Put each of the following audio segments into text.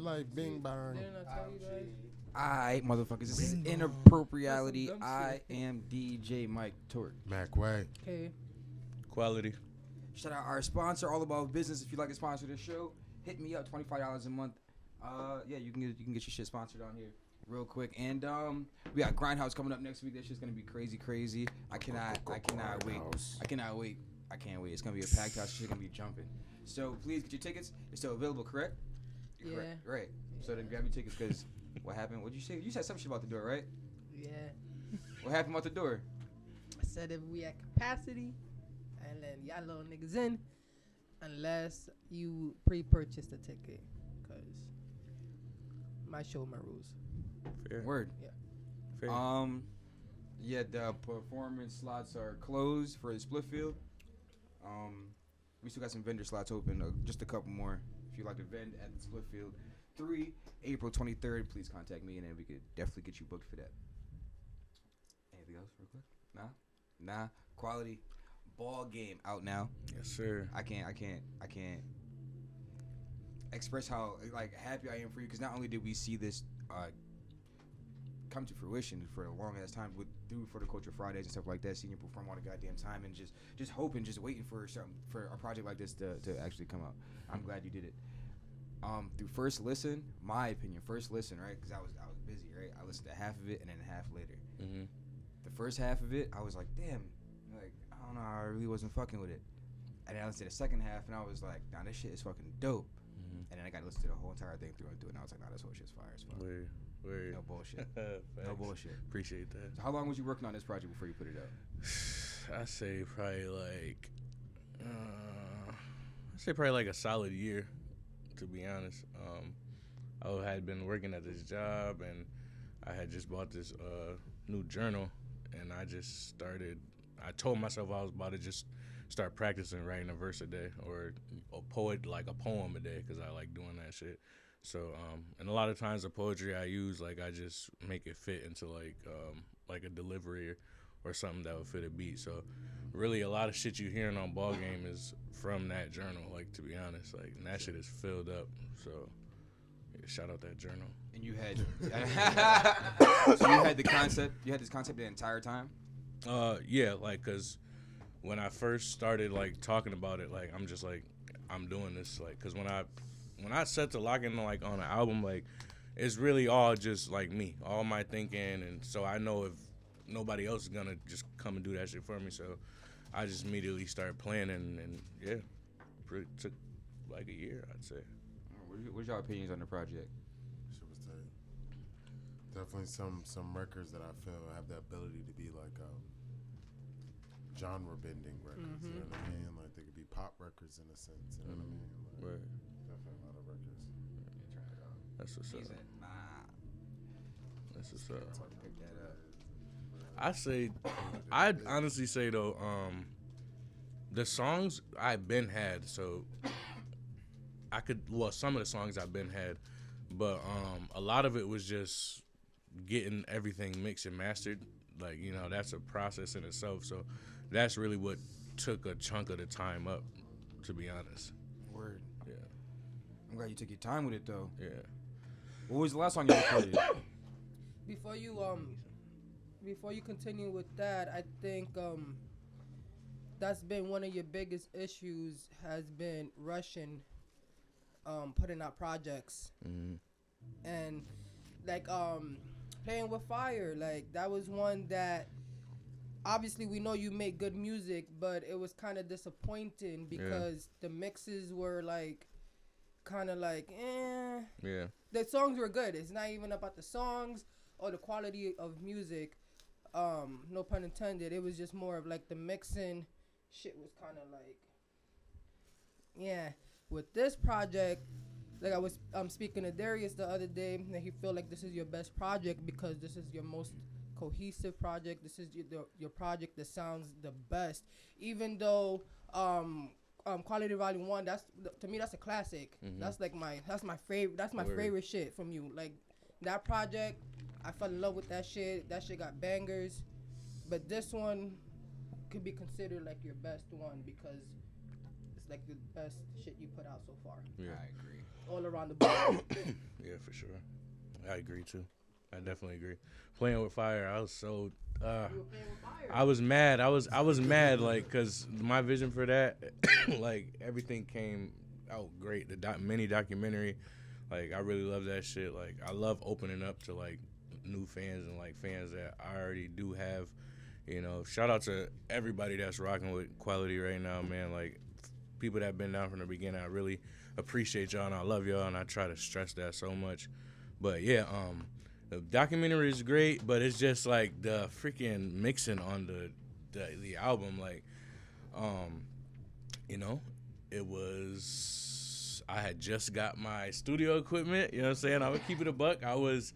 like Bing Bang. Didn't I tell you guys? Alright, motherfuckers. This is Bing bong. Inappropriality. That's some dumb I shit. am DJ Mike Tork. Mac Way. Okay. Quality. Shout out our sponsor, All About Business. If you'd like to sponsor this show, hit me up. $25 a month. Yeah, you can get your shit sponsored on here real quick. And we got Grindhouse coming up next week. That shit's gonna be crazy. I cannot wait. I can't wait. It's gonna be a packed house. Shit's gonna be jumping. So please get your tickets. They're still available, correct? You're Yeah. correct. Right. So then grab your tickets because what happened? What'd you say? You said some shit about the door, right? Yeah. What happened about the door? I said if we at capacity, and then y'all little niggas in, unless you pre-purchase the ticket, cause my show, my rules. Fair. Word. Yeah. Fair. Yeah, the performance slots are closed for the split field. We still got some vendor slots open, just a couple more. If you'd like to vend at the split field, 3 April 23rd, please contact me, and then we could definitely get you booked for that. Anything else, real quick? Nah. Quality ball game out now. Yes, sir. I can't express how like happy I am for you because not only did we see this come to fruition for a long ass time for the Culture Fridays and stuff like that, seeing you perform all the goddamn time and just hoping, just waiting for something for a project like this to actually come out. I'm glad you did it. Through first listen, my opinion, right? Because I was busy, right? I listened to half of it and then half later. Mm-hmm. The first half of it, I was like, damn, like I don't know, I really wasn't fucking with it. And then I listened to the second half and I was like, nah, this shit is fucking dope. Mm-hmm. And then I got to listen to the whole entire thing through and through, and I was like, nah, this whole shit's fire as fuck. Word. No bullshit. No Facts. bullshit. Appreciate that. So how long was you working on this project before you put it out? I say probably like a solid year, to be honest. I had been working at this job, and I had just bought this new journal, and I told myself I was about to just start practicing writing a verse a day or a poem a day, because I like doing that shit. So, and a lot of times the poetry I use, like I just make it fit into like a delivery or something that would fit a beat. So really a lot of shit you hearing on Ball Game is from that journal, like, to be honest, like, and that shit is filled up. So yeah, shout out that journal. And you had, so you had this concept the entire time? Yeah, like, cause when I first started like talking about it, like I'm just like, I'm doing this, like, cause when I set to lock in like on an album, like it's really all just like me, all my thinking, and so I know if nobody else is gonna just come and do that shit for me, so I just immediately started playing, and yeah, took like a year, I'd say. What's your opinions on the project? Shit was tight. Definitely some records that I feel have the ability to be like genre bending records. You know what I mean? Like they could be pop records in a sense. You know what I mean? Like, Right. definitely a lot of records. That's what's up. He said, nah. That's what's up. Pick that up. I'd honestly say though, the songs I've been had, so some of the songs I've been had, but a lot of it was just getting everything mixed and mastered. Like, you know, that's a process in itself. So that's really what took a chunk of the time up, to be honest. Word. Yeah. I'm glad you took your time with it though. Yeah. What was the last song you recorded? Before you continue with that, I think that's been one of your biggest issues, has been rushing putting out projects. Mm-hmm. And like Playing with Fire, like that was one that obviously we know you make good music, but it was kind of disappointing because the mixes were like kind of like Yeah. The songs were good. It's not even about the songs or the quality of music. No pun intended. It was just more of like the mixing shit was kind of like, yeah. With this project, like I was speaking to Darius the other day, that he feel like this is your best project because this is your most cohesive project. This is your project that sounds the best. Even though Quality Volume 1, to me that's a classic. Mm-hmm. That's my favorite. That's my favorite shit from you. Like that project, I fell in love with that shit. That shit got bangers. But this one could be considered like your best one because like the best shit you put out so far, Yeah, I agree. all around the board. yeah, for sure. I agree too. I definitely agree. Playing with fire, I was so. You were playing with fire. I was mad. I was mad, like, cause my vision for that, like, everything came out great. The mini documentary, like, I really love that shit. Like, I love opening up to like new fans and like fans that I already do have. You know, shout out to everybody that's rocking with Qwalitaye right now, man. Like, people that have been down from the beginning, I really appreciate y'all and I love y'all, and I try to stress that so much. But yeah, the documentary is great, but it's just like the freaking mixing on the album, like, you know, it was. I had just got my studio equipment. You know what I'm saying? I would keep it a buck. I was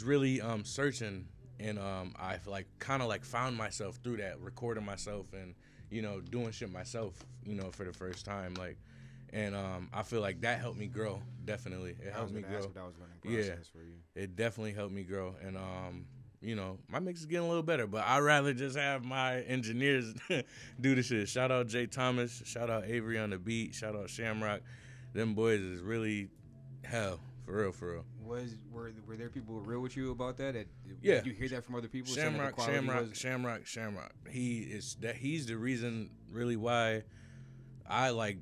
really searching, and I like kind of like found myself through that, recording myself and, you know, doing shit myself, you know, for the first time, like. And I feel like that helped me grow. Definitely, it helped me grow. That's what I was going to process for you. It definitely helped me grow. And you know, my mix is getting a little better, but I'd rather just have my engineers do the shit. Shout out Jay Thomas. Shout out Avery on the beat. Shout out Shamrock. Them boys is really hell, for real, for real. Were there people real with you about that? Yeah. Did you hear that from other people? saying that the Shamrock. He's the reason really why I like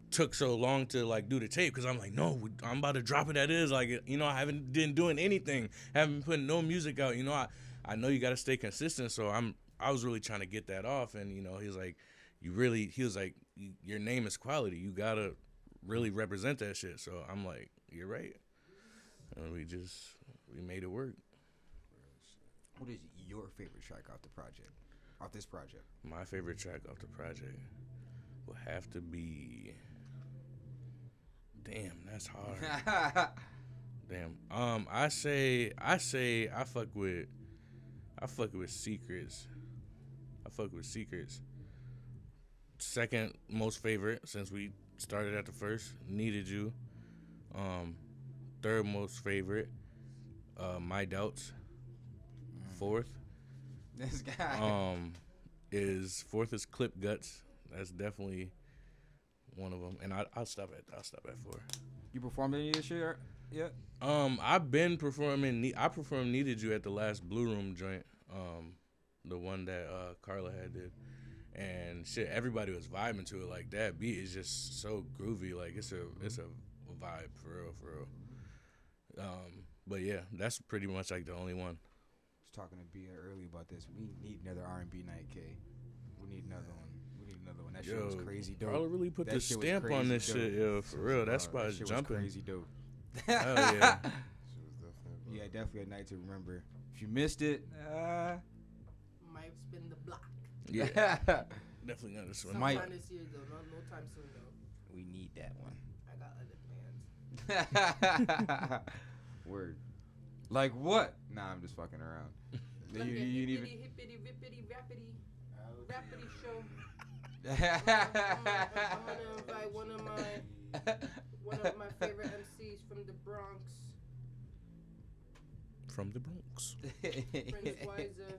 took so long to like do the tape, because I'm like, no, I'm about to drop it. That is like, you know, I didn't doing anything, haven't been putting no music out. You know, I know you got to stay consistent. So I was really trying to get that off, and you know, he was like, your name is Qwalitaye. You gotta really represent that shit. So I'm like, you're right, and we made it work. What is your favorite track off this project? My favorite track off the project will have to be. Damn, that's hard. Damn. I say I fuck with Secrets. I fuck with Secrets. Second most favorite, since we started at the first, Needed You. Third most favorite, My Doubts. Fourth. This guy. Fourth is Clip Guts. That's definitely one of them, and I'll stop at 4. You performed any of this shit yet? I've been performing. I performed Needed You at the last Blue Room joint, the one that Carla had did, and shit, everybody was vibing to it. Like, that beat is just so groovy. Like, it's a vibe for real. But yeah, that's pretty much like the only one. I was talking to Bia earlier about this. We need another R&B night, K. We need another one. That shit was crazy dope. Carla really put the stamp on this shit, yo, for real. That spot is jumping. Crazy dope. Hell yeah. Yeah, definitely a night to remember. If you missed it, Might spin the block. Yeah. Definitely gonna swim. Sometime this year though, no time soon though. We need that one. I got other plans. Word. Like what? Nah, I'm just fucking around. Like you a need hippity, rippity, rappity show. even. I'm gonna invite one of my favorite MCs from the Bronx, Prince Wiser.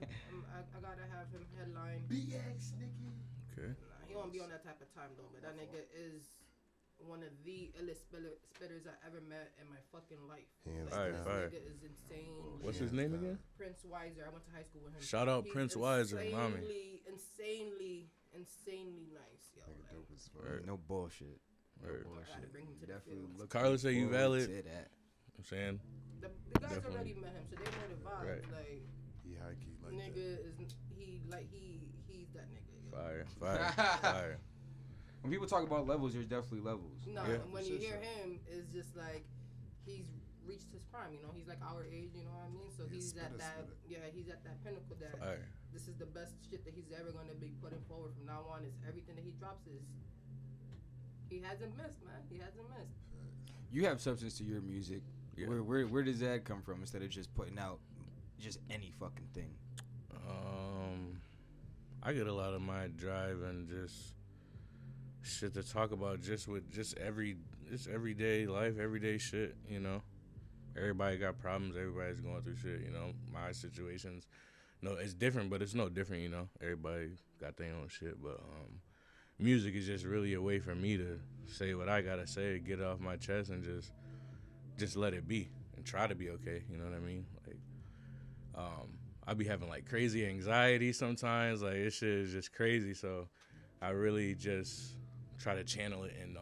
I gotta have him headline. BX, nigga. Okay. Nah, he won't be on that type of time though, but that nigga is one of the illest spitters I ever met in my fucking life. Hands This down. nigga is insane. What's his name again? Prince Wiser. I went to high school with him. Shout out He's Prince Wiser, mommy. Insanely nice, yo. Nigga Like, dope as fuck. Right. No bullshit. Right. I gotta bring him to the Definitely field. look. Carla say you valid. To that. I'm saying. The guys Definitely. already met him, so they know the vibes. Right. Like, He high key like nigga that. is he's that nigga. Yo. Fire. When people talk about levels, there's definitely levels. No, Yeah. and when you hear him, it's just like he's reached his prime. You know, he's like our age. You know what I mean? So he's at that. Yeah, he's at that pinnacle that. Fire. This is the best shit that he's ever gonna be putting forward from now on. Is everything that he drops is. He hasn't missed, man. He hasn't missed. You have substance to your music. Yeah. Where does that come from instead of just putting out just any fucking thing? I get a lot of my drive and just shit to talk about with everyday life, everyday shit, you know. Everybody got problems, everybody's going through shit, you know. My situations, no, it's different, but it's no different, you know. Everybody got their own shit, but music is just really a way for me to say what I gotta say, get it off my chest, and just let it be and try to be okay. You know what I mean? Like, I be having like crazy anxiety sometimes. Like, this shit is just crazy. So I really just try to channel it and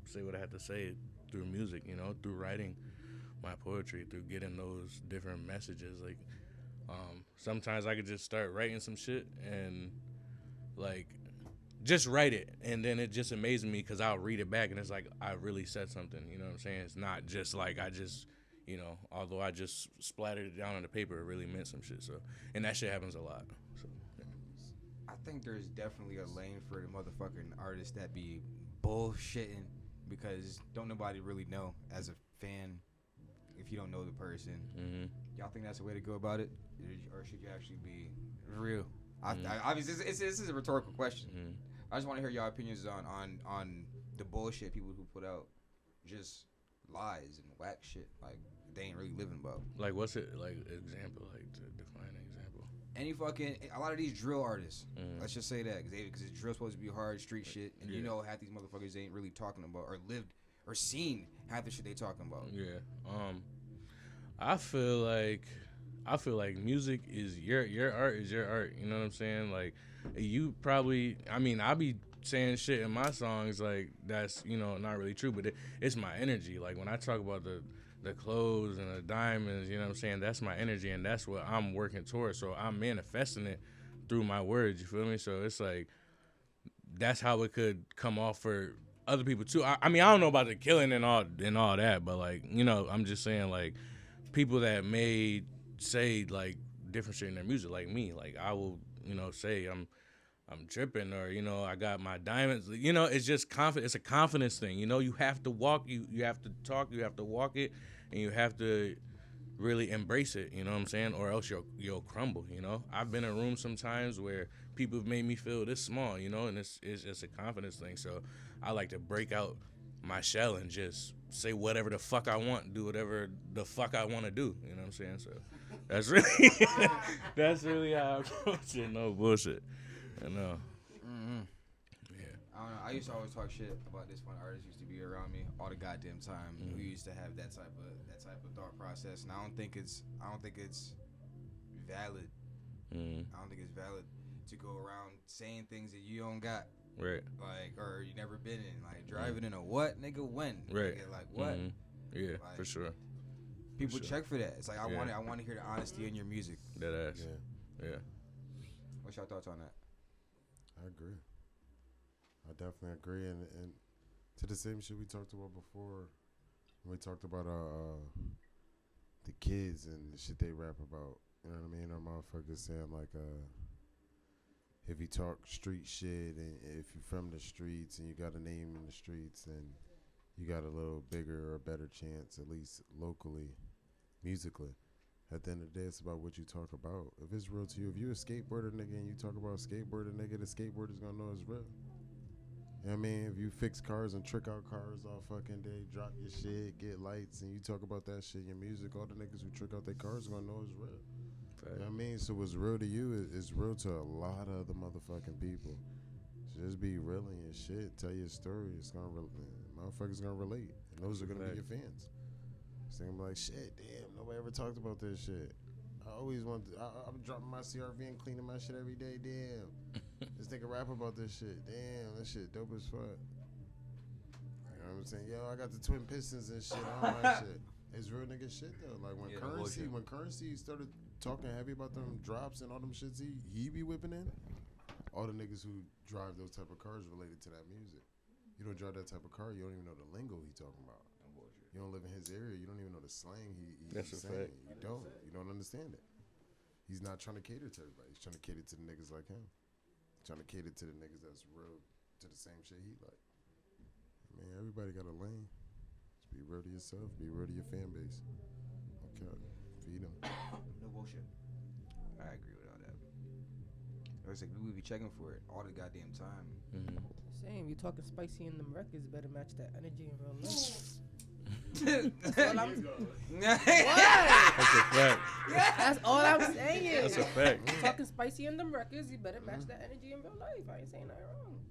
say what I have to say through music. You know, through writing my poetry, through getting those different messages. Like, sometimes I could just start writing some shit and like just write it, and then it just amazes me because I'll read it back and it's like I really said something. You know what I'm saying? It's not just like I just, you know, although I just splattered it down on the paper, it really meant some shit. So, and that shit happens a lot. So, yeah. I think there's definitely a lane for the motherfucking artists that be bullshitting because don't nobody really know as a fan if you don't know the person. Mm-hmm. Y'all think that's the way to go about it, or should you actually be real? Obviously, this is a rhetorical question. Mm-hmm. I just want to hear y'all opinions on the bullshit people who put out just lies and whack shit like they ain't really living about. Like, what's it like? Example, like to define an example. Any fucking a lot of these drill artists. Mm-hmm. Let's just say that because drill's supposed to be hard street shit, and you Yeah. know half these motherfuckers ain't really talking about or lived or seen half the shit they talking about. Yeah. I feel like music is your art is your art. You know what I'm saying? Like, you probably, I mean, I be saying shit in my songs like that's, you know, not really true, but it's my energy. Like, when I talk about the clothes and the diamonds, you know what I'm saying? That's my energy, and that's what I'm working towards. So I'm manifesting it through my words. You feel me? So it's like that's how it could come off for other people too. I mean, I don't know about the killing and all that, but like, you know, I'm just saying like people that may say like different shit in their music, like me, like I will, you know, say I'm tripping, or, you know, I got my diamonds. You know, it's just it's a confidence thing. You know, you have to walk, you have to talk, you have to walk it, and you have to really embrace it. You know what I'm saying? Or else you'll crumble. You know, I've been in rooms sometimes where people have made me feel this small. You know, and it's a confidence thing. So I like to break out my shell and just say whatever the fuck I want, do whatever the fuck I want to do. You know what I'm saying? So that's really how I approach it. No bullshit. I know. Mm-hmm. Yeah. I don't know. I used to always talk shit about this one artist used to be around me all the goddamn time. Mm-hmm. Who used to have that type of thought process, and I don't think it's valid. Mm-hmm. I don't think it's valid to go around saying things that you don't got. Right. Like, or you never been in. Like, driving in a what, nigga? When? Right. Nigga, like, what? Mm-hmm. Yeah, Like, for sure. People sure. check for that. It's like, I Yeah. want to hear the honesty in your music. That ass. Yeah. What's your thoughts on that? I agree. I definitely agree, and to the same shit we talked about before, when we talked about the kids and the shit they rap about. You know what I mean? Or motherfuckers saying like if you talk street shit and if you're from the streets and you got a name in the streets, then you got a little bigger or better chance, at least locally, musically. At the end of the day, it's about what you talk about. If it's real to you, if you a skateboarder nigga and you talk about skateboarder nigga, the skateboarder's gonna know it's real. You know what I mean? If you fix cars and trick out cars all fucking day, drop your shit, get lights, and you talk about that shit in your music, all the niggas who trick out their cars are gonna know it's real. You know what I mean? So what's real to you is real to a lot of other motherfucking people. So just be real in your shit. Tell your story. It's gonna motherfuckers gonna relate, and those are gonna be your fans. So I'm like, shit, damn, nobody ever talked about this shit. I always want to, I'm dropping my CRV and cleaning my shit every day, damn. This nigga rap about this shit. Damn, that shit dope as fuck. You know what I'm saying? Yo, I got the twin pistons and shit on my shit. It's real nigga shit though. Like when Currency started talking heavy about them drops and all them shits he be whipping in, all the niggas who drive those type of cars related to that music. You don't drive that type of car, you don't even know the lingo he talking about. You don't live in his area, you don't even know the slang he's saying. You don't understand it. He's not trying to cater to everybody. He's trying to cater to the niggas like him. He's trying to cater to the niggas that's real to the same shit he like. I mean, everybody got a lane. Just be real to yourself. Be real to your fan base. Okay, feed them. No bullshit. I agree with all that. I was like, we would be checking for it all the goddamn time. Mm-hmm. Same. You talking spicy in them records, better match that energy in real life. That's all I'm. That's a fact. That's all I'm saying. That's a fact. Talking spicy in them records, you better match that energy in real life. I ain't saying nothing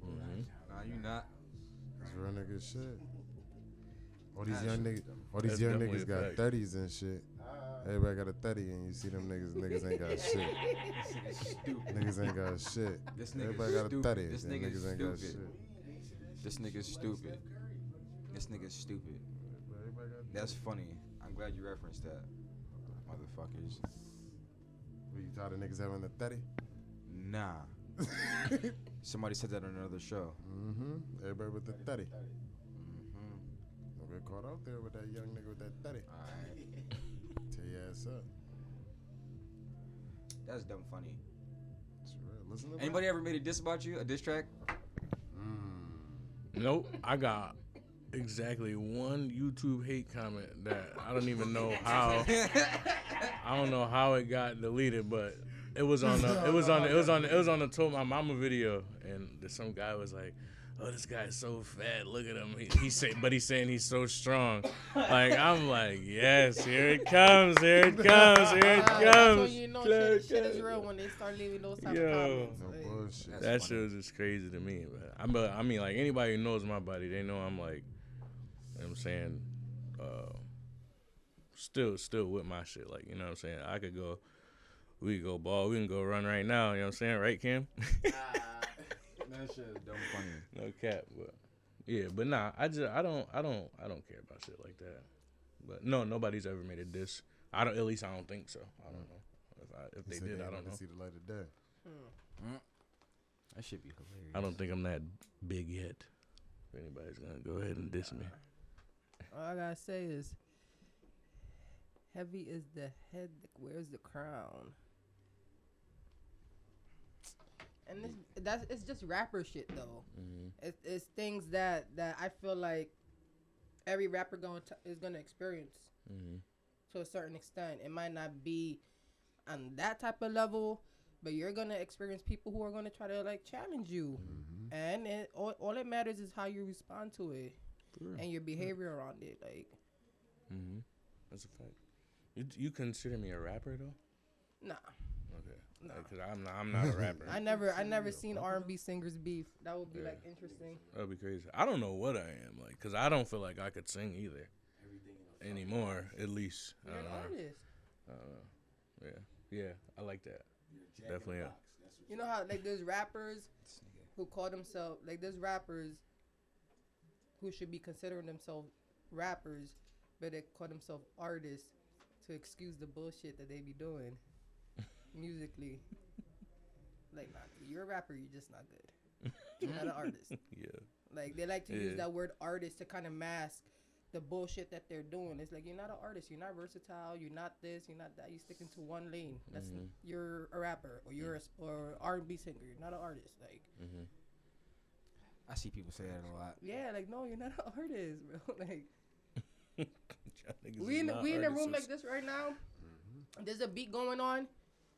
wrong. Nah, you not. It's real nigga shit. All these That's young niggas, all these That's young definitely niggas a got fact. 30s and shit. Everybody got a 30, and you see them niggas ain't got shit. This nigga's stupid. Niggas ain't got shit. This nigga's Everybody got a stupid. 30, This and nigga's niggas ain't got stupid. shit. This nigga's stupid. This nigga's stupid. That's funny. I'm glad you referenced that. Motherfuckers. Were you tired of niggas having a 30? Nah. Somebody said that on another show. Mm-hmm. Everybody with the 30. Mm-hmm. Don't get caught out there with that young nigga with that 30. Alright. Tear your ass up. That's dumb funny. It's real. Listen to Anybody ever made a diss about you? A diss track? Nope. I got exactly one YouTube hate comment that I don't even know how. I don't know how it got deleted, but it was on the Told My Mama video, and some guy was like, "Oh, this guy's so fat. Look at him. He's saying he's so strong." Like, I'm like, yes, here it comes, here it comes, here it That's comes. when you know shit is real when they start leaving those type of comments. No Like, bullshit. That's That funny. shit was just crazy to me. But I mean, like, anybody who knows my body, they know I'm like, you know what I'm saying, still with my shit. Like, you know what I'm saying? We could go ball, we can go run right now, you know what I'm saying? Right, Kim? That shit is dumb funny. No cap, but yeah, but nah, I don't care about shit like that. But no, nobody's ever made a diss. At least I don't think so. I don't know. If He they said did, they I ain't don't never know. see the light of day. That should be hilarious. I don't think I'm that big yet. If anybody's gonna go ahead and diss me. all I gotta say is, heavy is the head that wears the crown. And it's just rapper shit though. Mm-hmm. It's things that I feel like every rapper is gonna experience Mm-hmm. to a certain extent. It might not be on that type of level, but you're gonna experience people who are gonna try to like challenge you, and all it matters is how you respond to it and your behavior around it. Like, That's a fact. You consider me a rapper though? nah. Okay. Nah. Because I'm not a rapper. I never seen R&B singers beef. That would be like interesting. That'd be crazy. I don't know what I am like, because I don't feel like I could sing either anymore. At least I You're an don't know. artist. I don't know. Yeah, I like that. Definitely. Yeah. You know how like there's rappers who call themselves like there's rappers who should be considering themselves rappers, but they call themselves artists to excuse the bullshit that they be doing musically. Like, nah, you're a rapper, you're just not good. You're not an artist. Yeah. Like they like to use Yeah. that word artist to kind of mask the bullshit that they're doing. It's like, you're not an artist, you're not versatile, you're not this, you're not that. You stick into one lane. That's you're a rapper or you're or R&B singer. You're not an artist. Like, I see people say that a lot. yeah, like no, you're not an artist, bro. Like, Y'all niggas we is in not a room artists. like this right now. There's a beat going on,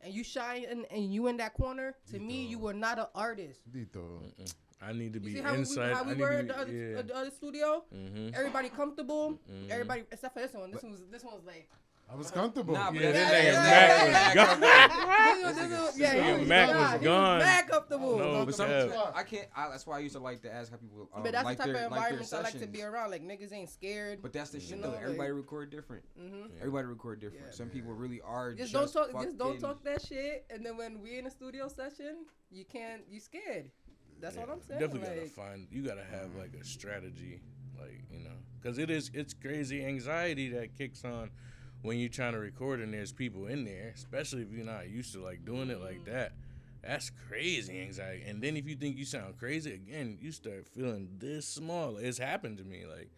and you shy and you in that corner. To me, you were not an artist. Dito. I need to You be see how inside. we I need were to at be, the other studio? Everybody comfortable. Mm-hmm. Everybody except for this one. This one's like. I was comfortable. Nah, but Yeah, that's- that nigga Mac was gone. Yeah, he Mac was he was gone. mad comfortable. No, But I can't. That's why I used to like to ask how people But that's like the type their of like their environment I like to sessions. be around. Like, niggas ain't scared. But that's the shit know, though. Everybody like- record different. Everybody record different. Yeah. Some people really are Just just don't talk. Just don't fucking- talk that shit. And then when we in a studio session, you can't. You scared. That's all I'm saying. Definitely like, you gotta have like a strategy, like, you know, because it's crazy anxiety that kicks on when you're trying to record and there's people in there, especially if you're not used to like doing it like that. That's crazy anxiety. And then if you think you sound crazy again, you start feeling this small. It's happened to me, like,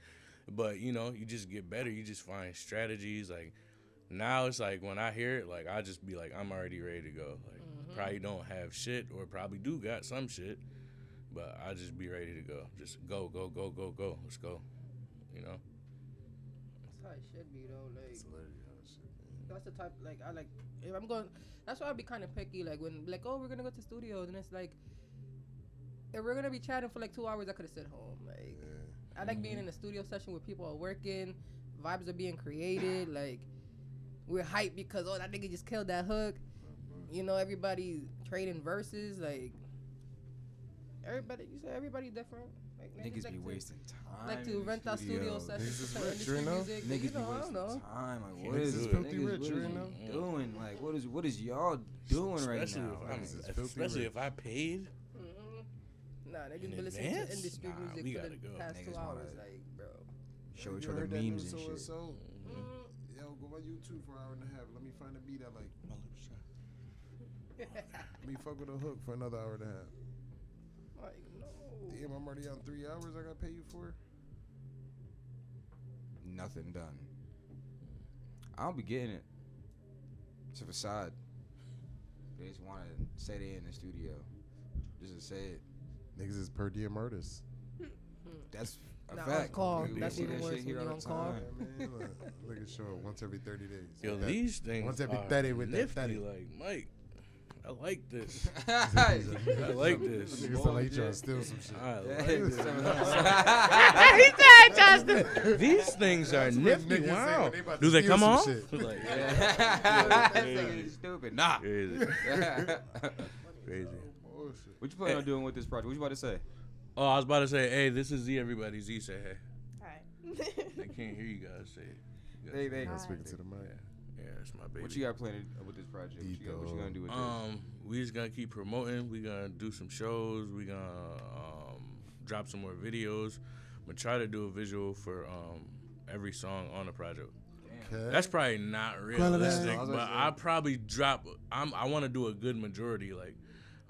but you know, you just get better. You just find strategies. Like now, it's like when I hear it, like I just be like, I'm already ready to go. Like probably don't have shit, or probably do got some shit. But I just be ready to go. Just go. Let's go. You know? that's how it should be though. Like, that's the type. Like, I like. If I'm going, that's why I be kind of picky. Like when, like, oh, we're gonna go to studios, and it's like, if we're gonna be chatting for like 2 hours, I could have stayed home. Like, I like being in a studio session where people are working, vibes are being created. Like we're hyped because that nigga just killed that hook. You know, everybody trading verses. Like everybody, you say everybody different. Like Niggas like be to, wasting time. like to rent out studio sessions Niggas is for rich, industry you know? music. Niggas You be know, I don't wasting know. time. Like, Niggas what is is it? filthy Niggas, rich, what you is know? you doing? Like, what is y'all doing right Especially now? if I'm, Niggas is filthy especially rich. if I paid. Nah, niggas In been listening to advance? industry Nah, music we for gotta the go. past Niggas 2 wanna- hours. Like, bro. Show You each other heard that memes new and shit. so-and-so? Yo, go on YouTube for an hour and a half. Let me find a beat I like. Let me fuck with a hook for another hour and a half. Like, no. Damn, I'm already on 3 hours I gotta pay you for? Nothing done. I don't be getting it. It's a facade. They just want to say they in the studio. Just to say it. Niggas is per diem artists. That's a Nah, on fact. call. We That's see even that worse shit here when all you the on call. time. Yeah, man. Look at show once every 30 days. Yo, With that- these things once every are 30 with that nifty. 30. Like, Mike, I like this. I I like this. Niggas sound like you trying to steal some shit. I Yeah, like this. These things are That's what nifty. niggas say Wow. when they about to Do they steal come some off? shit. Like, That nigga is stupid. Nah. crazy. Crazy. Bullshit. What you plan on doing with this project? What you about to say? Oh, I was about to say, hey, this is Z. Everybody, Z say, hey. Hi. They can't hear you guys say it. You guys They- say it. I'm speaking to the mic. Yeah, that's my baby. What you got planned with this project? What you gonna do with this? We just gonna keep promoting. We gonna do some shows. We gonna drop some more videos. I'm gonna try to do a visual for every song on the project. Okay. That's probably not realistic, but I probably drop. I want to do a good majority. Like,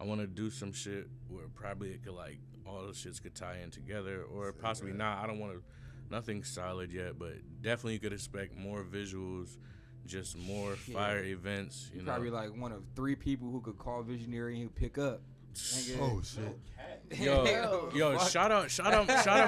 I want to do some shit where probably it could like all the shits could tie in together, or possibly not. I don't want to. Nothing solid yet, but definitely you could expect more visuals, just more fire events. You know, Probably like one of 3 people who could call Visionary and he'll pick up. Oh shit. Yo, shout out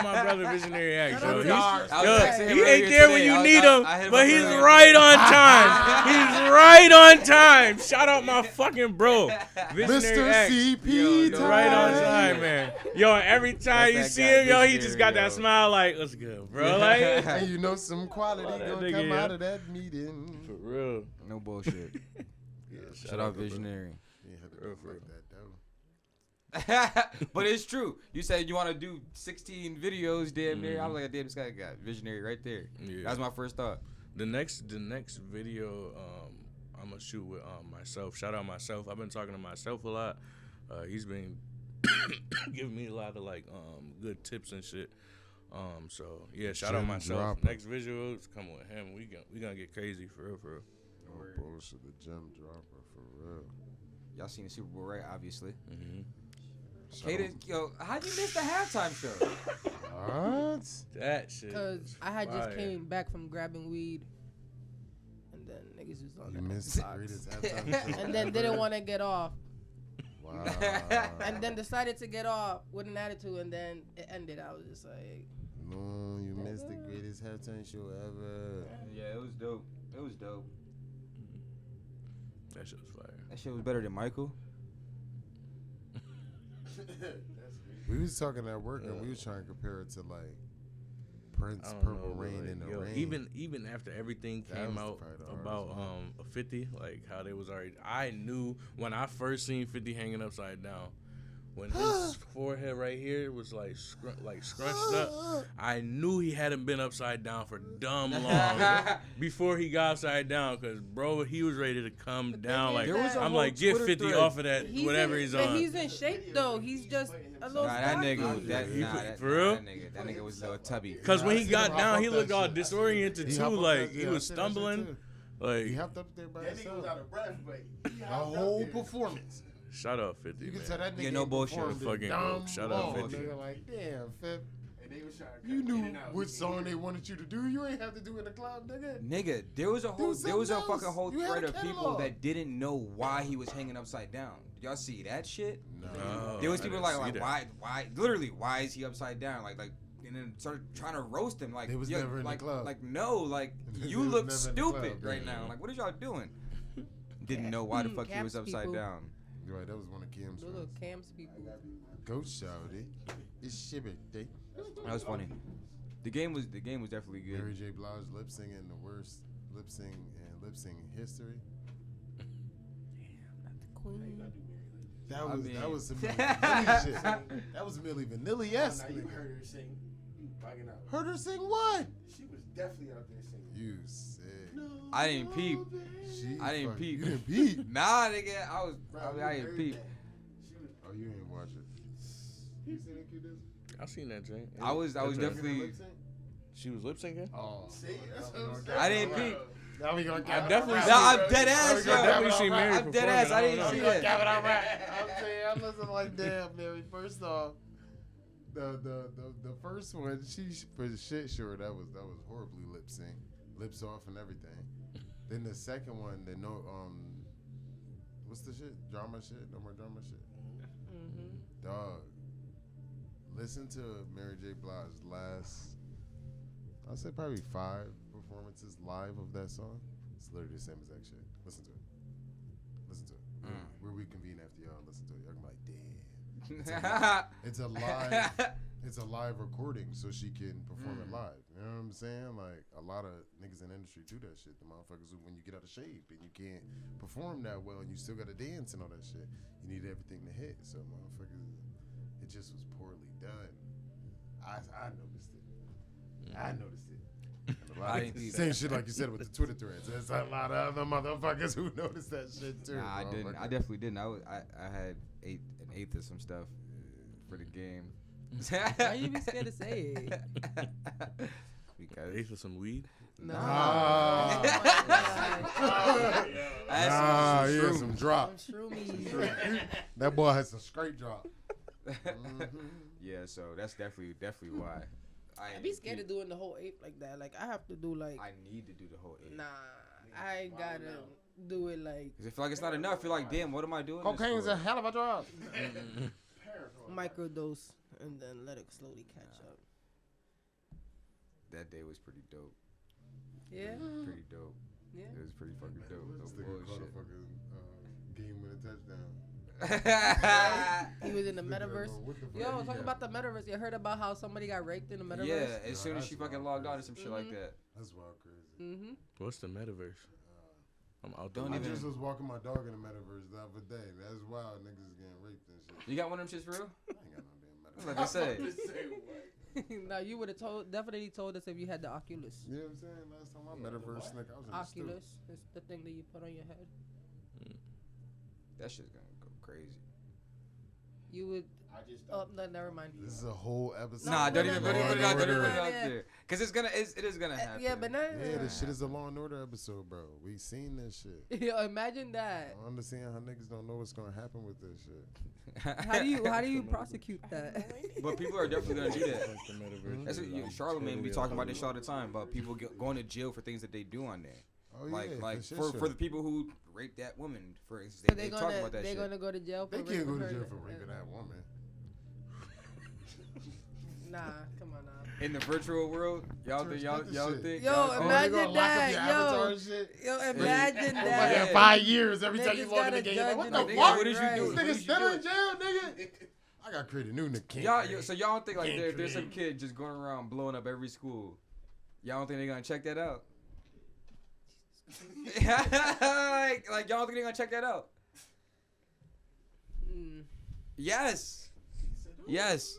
my brother Visionary X. Yo, texting him he earlier ain't there when today. you I need hit him, him but up he's earlier. right on time. He's right on time. Shout out my fucking bro, Visionary Mr. X. CP Yo, He's right on time, man. Yo, every time you that see guy, him, yo, he just Visionary, got that yo. smile like, let's go, bro. Like, And you know some quality Oh, that gonna nigga, come yeah. out of that meeting. for real. No bullshit. Yeah, Shout out Visionary. You had to Real, do for like real. that though. But it's true. You said you want to do 16 videos, damn near. I was like, damn, this guy got Visionary right there. Yeah. That was my first thought. The next video I'm gonna shoot with myself. Shout out myself. I've been talking to myself a lot. He's been giving me a lot of like good tips and shit. So yeah, shout out Gem myself. dropper. Next visuals come with him. We gonna get crazy for real, for real. No bullshit, the gem dropper for real. Y'all seen the Super Bowl, right? Obviously. Mm-hmm. Kaden, yo, how'd you miss the halftime show? What? That shit. Cause was I had just fire. came back from grabbing weed, and then niggas was on You the missed the Xbox. greatest halftime show And then didn't ever. want to get off, Wow. and then decided to get off with an attitude, and then it ended. I was just like, No, you missed the greatest halftime show ever. Yeah, it was dope. It was dope. That shit was fire. That shit was better than Michael. We was talking at work and we was trying to compare it to like Prince, I don't Purple know, but, Rain like, in the yo, Rain. even after everything That came was out probably the hardest about one. a 50, like how they was already. I knew when I first seen 50 hanging upside down, when his forehead right here was like scrunched up. I knew he hadn't been upside down for dumb long before he got upside down, cause bro, he was ready to come down. Like There was a I'm whole like, get Twitter 50 thread. off of that, whatever in, he's but on. he's in shape though. He's just a little Nah, that stocky. nigga, For real? that nigga was a little tubby. Cause when I he seen got him down, hop he up looked that all shit. disoriented He too. hopped up Like that- he yeah, was I seen that shit stumbling. too. Like He hopped up there by That nigga himself. was out of breath, but he A hopped up whole there. performance. shout out 50, You can man. tell that nigga Yeah, no ain't bullshit. performed in Fucking dumb dope. Shout out long, 50. nigga. Like, damn, Fif. And they was trying to You cut knew in and out. which song they wanted you to do. You ain't have to do in the club, nigga. Nigga, there was a something fucking else. whole You had thread a of people catalog. that didn't know why he was hanging upside down. Did y'all see that shit? No, There was I people didn't like see that. why, literally, why is he upside down? Like, and then started trying to roast him. Like, They was yo, never in the like, club. like, no, like, They you was look never in the club, stupid right yeah. now. Like, what is y'all doing? Didn't know why the fuck he was Caps upside people. You're down. right, that was one of Kim's Those little friends. camps people. Ghost shouty. It's your birthday. That was funny. The game was definitely good. Mary J. Blige lip singing the worst lip sync in history. Queen. That was some Milli Vanilli shit. That was Milli Vanilli-esque. Now you heard her sing. Bugging out. Heard her sing what? She was definitely out there singing. You sick. I didn't peep. I didn't fucking- peep. You didn't peep? Nah, nigga, I you didn't heard peep. that. She was. Oh, you didn't watch it. You seen it, Q-Diz? I seen that joint. I was definitely. She was lip syncing. Oh. See, that's what I'm saying. I didn't peep. Now we gonna I definitely No, I'm dead ass, I yo. definitely seen Mary I'm dead ass. I didn't see Cap it that. out right. I'm saying, I listen like damn, Mary. First off, the first one, she for shit sure that was horribly lip sync, lips off and everything. Then the second one, the what's the shit? Drama shit? No more drama shit. Dog. Listen to Mary J. Blige's last, I'll say probably 5 performances live of that song. It's literally the same exact shit. Listen to it. Listen to it. We'll reconvene after y'all listen to it. I'm like, damn. It's a live. It's a live recording, so she can perform it live. You know what I'm saying? Like a lot of niggas in the industry do that shit. The motherfuckers who, when you get out of shape and you can't perform that well, and you still got to dance and all that shit, you need everything to hit. So motherfuckers, it just was poorly done. I noticed it. I noticed it. And a lot I of didn't see same shit like you said with the Twitter threads. There's a lot of other motherfuckers who noticed that shit too. Nah, I didn't. I definitely didn't. I had an eighth of some stuff for the game. Why you be scared to say it? Because Ate for some weed. No. Ah. I had some some Some drops. shroomies. That boy had some straight drop. Mm-hmm. Yeah, so that's definitely why. I be scared of doing the whole ape like that. Like I have to do like. I need to do the whole 8. Nah, I ain't gotta do it like Cause I feel like it's not enough. I feel like, damn, what am I doing? Cocaine's this a for? hell of a drug. microdose and then let it slowly catch up. That day was pretty dope. Yeah. Pretty dope. Yeah. It was pretty fucking dope. This No nigga caught a bullshit. fucking game-winning touchdown. He was in the This nigga metaverse. don't know what the fuck Yo, he talk got. about the metaverse. You heard about how somebody got raped in the metaverse? Yeah, as soon as that's she fucking wild logged on or crazy. some shit like that. That's wild crazy. Mm-hmm. What's the metaverse? I'm out Don't I even- just was walking my dog in the metaverse the other day. That's wild. Niggas getting raped and shit. You got one of them shits for real? I ain't got no damn metaverse. Like I say. No, you would have definitely told us if you had the Oculus. You know what I'm saying? Last time I metaverse, nigga, I was in the stew. Oculus is the thing that you put on your head. That shit's gonna go crazy. You would. I just Oh no, never mind. This is a whole episode. Nah, don't even put it out Law and there. Order. Cause it is gonna happen. Yeah, but no. Yeah, this shit is a Law and Order episode, bro. We seen this shit. Yo, imagine that. I understand how niggas don't know what's gonna happen with this shit. How do you prosecute that? But people are definitely gonna do that. Like the metaverse. That's what Charlamagne be talking about this all the time about people going to jail for things that they do on there. Oh Like yeah, for the people who raped that woman, for instance, So they they're talk gonna about that they're shit. gonna go to jail for They can't go raping to her. jail for raping that woman. Nah, come on now. In the virtual world, y'all think Cut the shit. think Yo, y'all- Oh, they imagine gonna lock up that, your yo. avatar and shit? Yo, imagine Yeah. Like that. in 5 years, every time Niggas you log in the gotta game, judge like, what in the the Nigga, fuck? what did you Right. do? This What nigga did you still do? in jail, nigga. I got created new Nick King. So y'all don't think like Can't there's some create. kid just going around blowing up every school? Y'all don't think they're gonna check that out? like y'all don't think they're gonna check that out? Mm. Yes. Yes.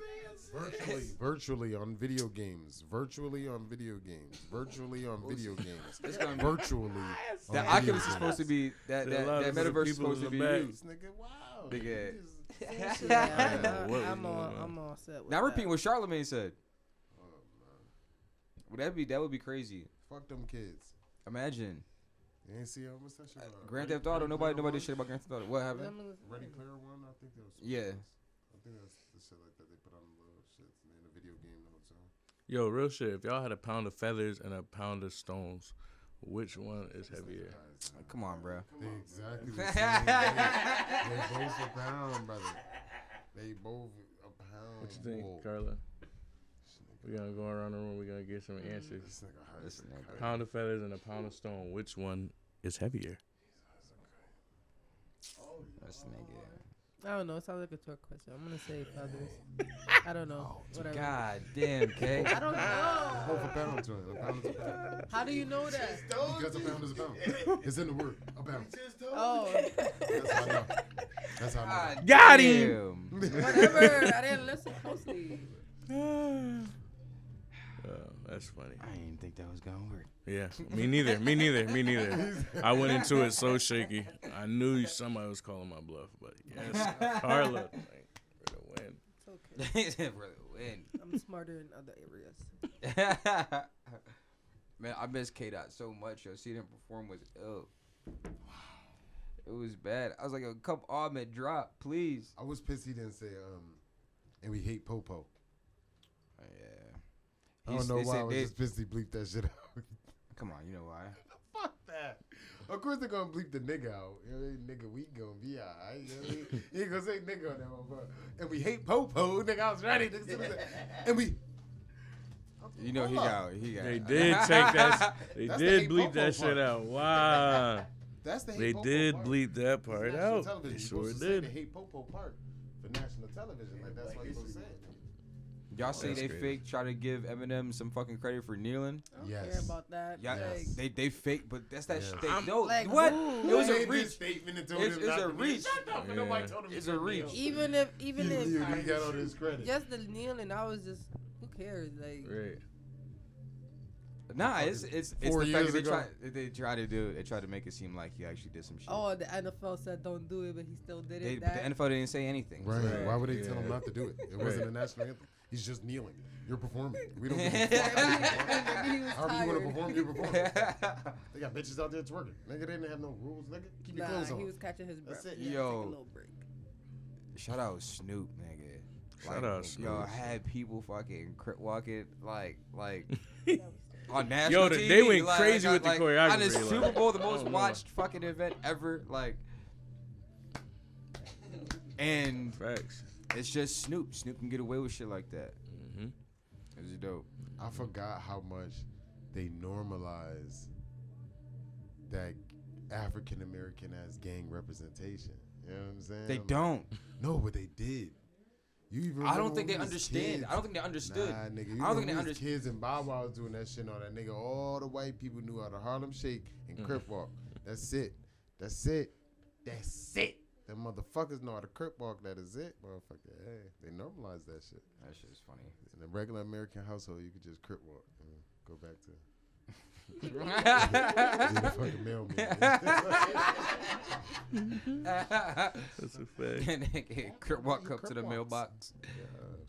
Virtually on video games. Virtually on video games. It's gonna be, Virtually. that on video Oculus is games. supposed to be that There's a lot that of metaverse is people supposed to in be the back. used. This nigga, wow. Nigga. Yeah, I don't know what I'm was all going on. I'm all set with Now that. repeat what Charlamagne said. Would that would be crazy. Fuck them kids. Imagine You ain't see what's that shit? Grand Theft Auto. Nobody did shit about Grand Theft Auto. What happened? Ready Player One. I think that was. Yeah. I think that's the shit like that they put on the little shit in the video game the whole time. Yo, real shit. If y'all had a pound of feathers and a pound of stones, which one is heavier? Come on, bro. They exactly the same. They both a pound, brother. They both a pound. What you think, Whoa. Carla? We're gonna go around the room. We're gonna get some answers. This nigga high. This nigga. Pound of feathers and a pound of stone. Which one is heavier? This nigga. I don't know. It sounds like a trick question. I'm gonna say feathers. I don't know. Whatever. God damn, K. I don't know. Both a pound to it. A pound is a pound. How do you know that? Because a pound is a pound. It's in the word. A pound. Oh, That's how I know. That's how I know. God Got damn. whatever. I didn't listen closely. That's funny. I didn't think that was gonna work. Yeah, me neither. Me neither. I went into it so shaky. I knew somebody was calling my bluff, but yes, Carla, like, for the win. It's okay. For the win. I'm smarter in other areas. Man, I miss K-Dot so much. Yo, seeing him perform was ill. It was bad. I was like, a cup Ahmed drop, please. I was pissed he didn't say, and we hate Popo. Yeah. I don't know why. I was just pissed he bleeped that shit out. Come on, you know why? Fuck that. Of course they're gonna bleep the nigga out. You know, nigga, we gonna be alright. You know what I mean? He ain't gonna say nigga on that motherfucker. And we hate Popo. Nigga, I was ready. And we. You know, he got. They did take that. They That's the did hate bleep Popo that shit part. out. Wow. That's the hate They Popo did part. bleep that part National out. television. They You're sure supposed to say did. the hate Popo part for national television. Like that's what you're supposed to say. Y'all say That's they crazy. fake try to give Eminem some fucking credit for kneeling. I don't Yes. care about that. Yeah, Yes. they fake, but that's that Yes. shit. I'm No, like, what? who? It was He a made reach. this statement and told It's him a not to reach. Shut up. Yeah. Nobody told him It's he a couldn't reach. kneel. Even if He got all this credit. just the kneeling, I was just, who cares? Like, Right. Nah, it's the 4 fact years that ago. they try to do. They try to make it seem like he actually did some shit. oh, the NFL said don't do it, but he still did it. But the NFL didn't say anything. Right. Right. Why would they tell him Yeah. not to do it? It wasn't a national anthem. He's just kneeling. You're performing. We don't give a Maybe fuck. he was However you want to tired. perform, you perform. They got bitches out there twerking. Nigga, they didn't have no rules, nigga. Keep your Nah, clothes on. he was catching his breath. That's it. He had to Yo. take a little break. Shout out Snoop, nigga. Shout out Snoop. Yo, I had people fucking walking like on national Yo, TV. they went like, crazy with the choreography, On the like, Super Bowl, the I most don't know. watched fucking event ever. Like, and Facts. it's just Snoop. Snoop can get away with shit like that. Mm-hmm. It's dope. I forgot how much they normalize that African American as gang representation. You know what I'm saying? They don't. No, but they did. You even I don't remember think when they we was understand. kids? I don't think they understood. Nah, nigga. You I don't think remember they we was understood. kids and Bow Wow was doing that shit on that nigga. All the white people knew how to Harlem Shake and Crip Walk. That's it. That's it. That's it. Them motherfuckers know how to Crip Walk. That is it, motherfucker. Hey, they normalize that shit. That shit's funny. In a regular American household, you could just Crip Walk. And go back to be the fucking mailman. That's a fact. Crip walk up to the mailbox. Yeah,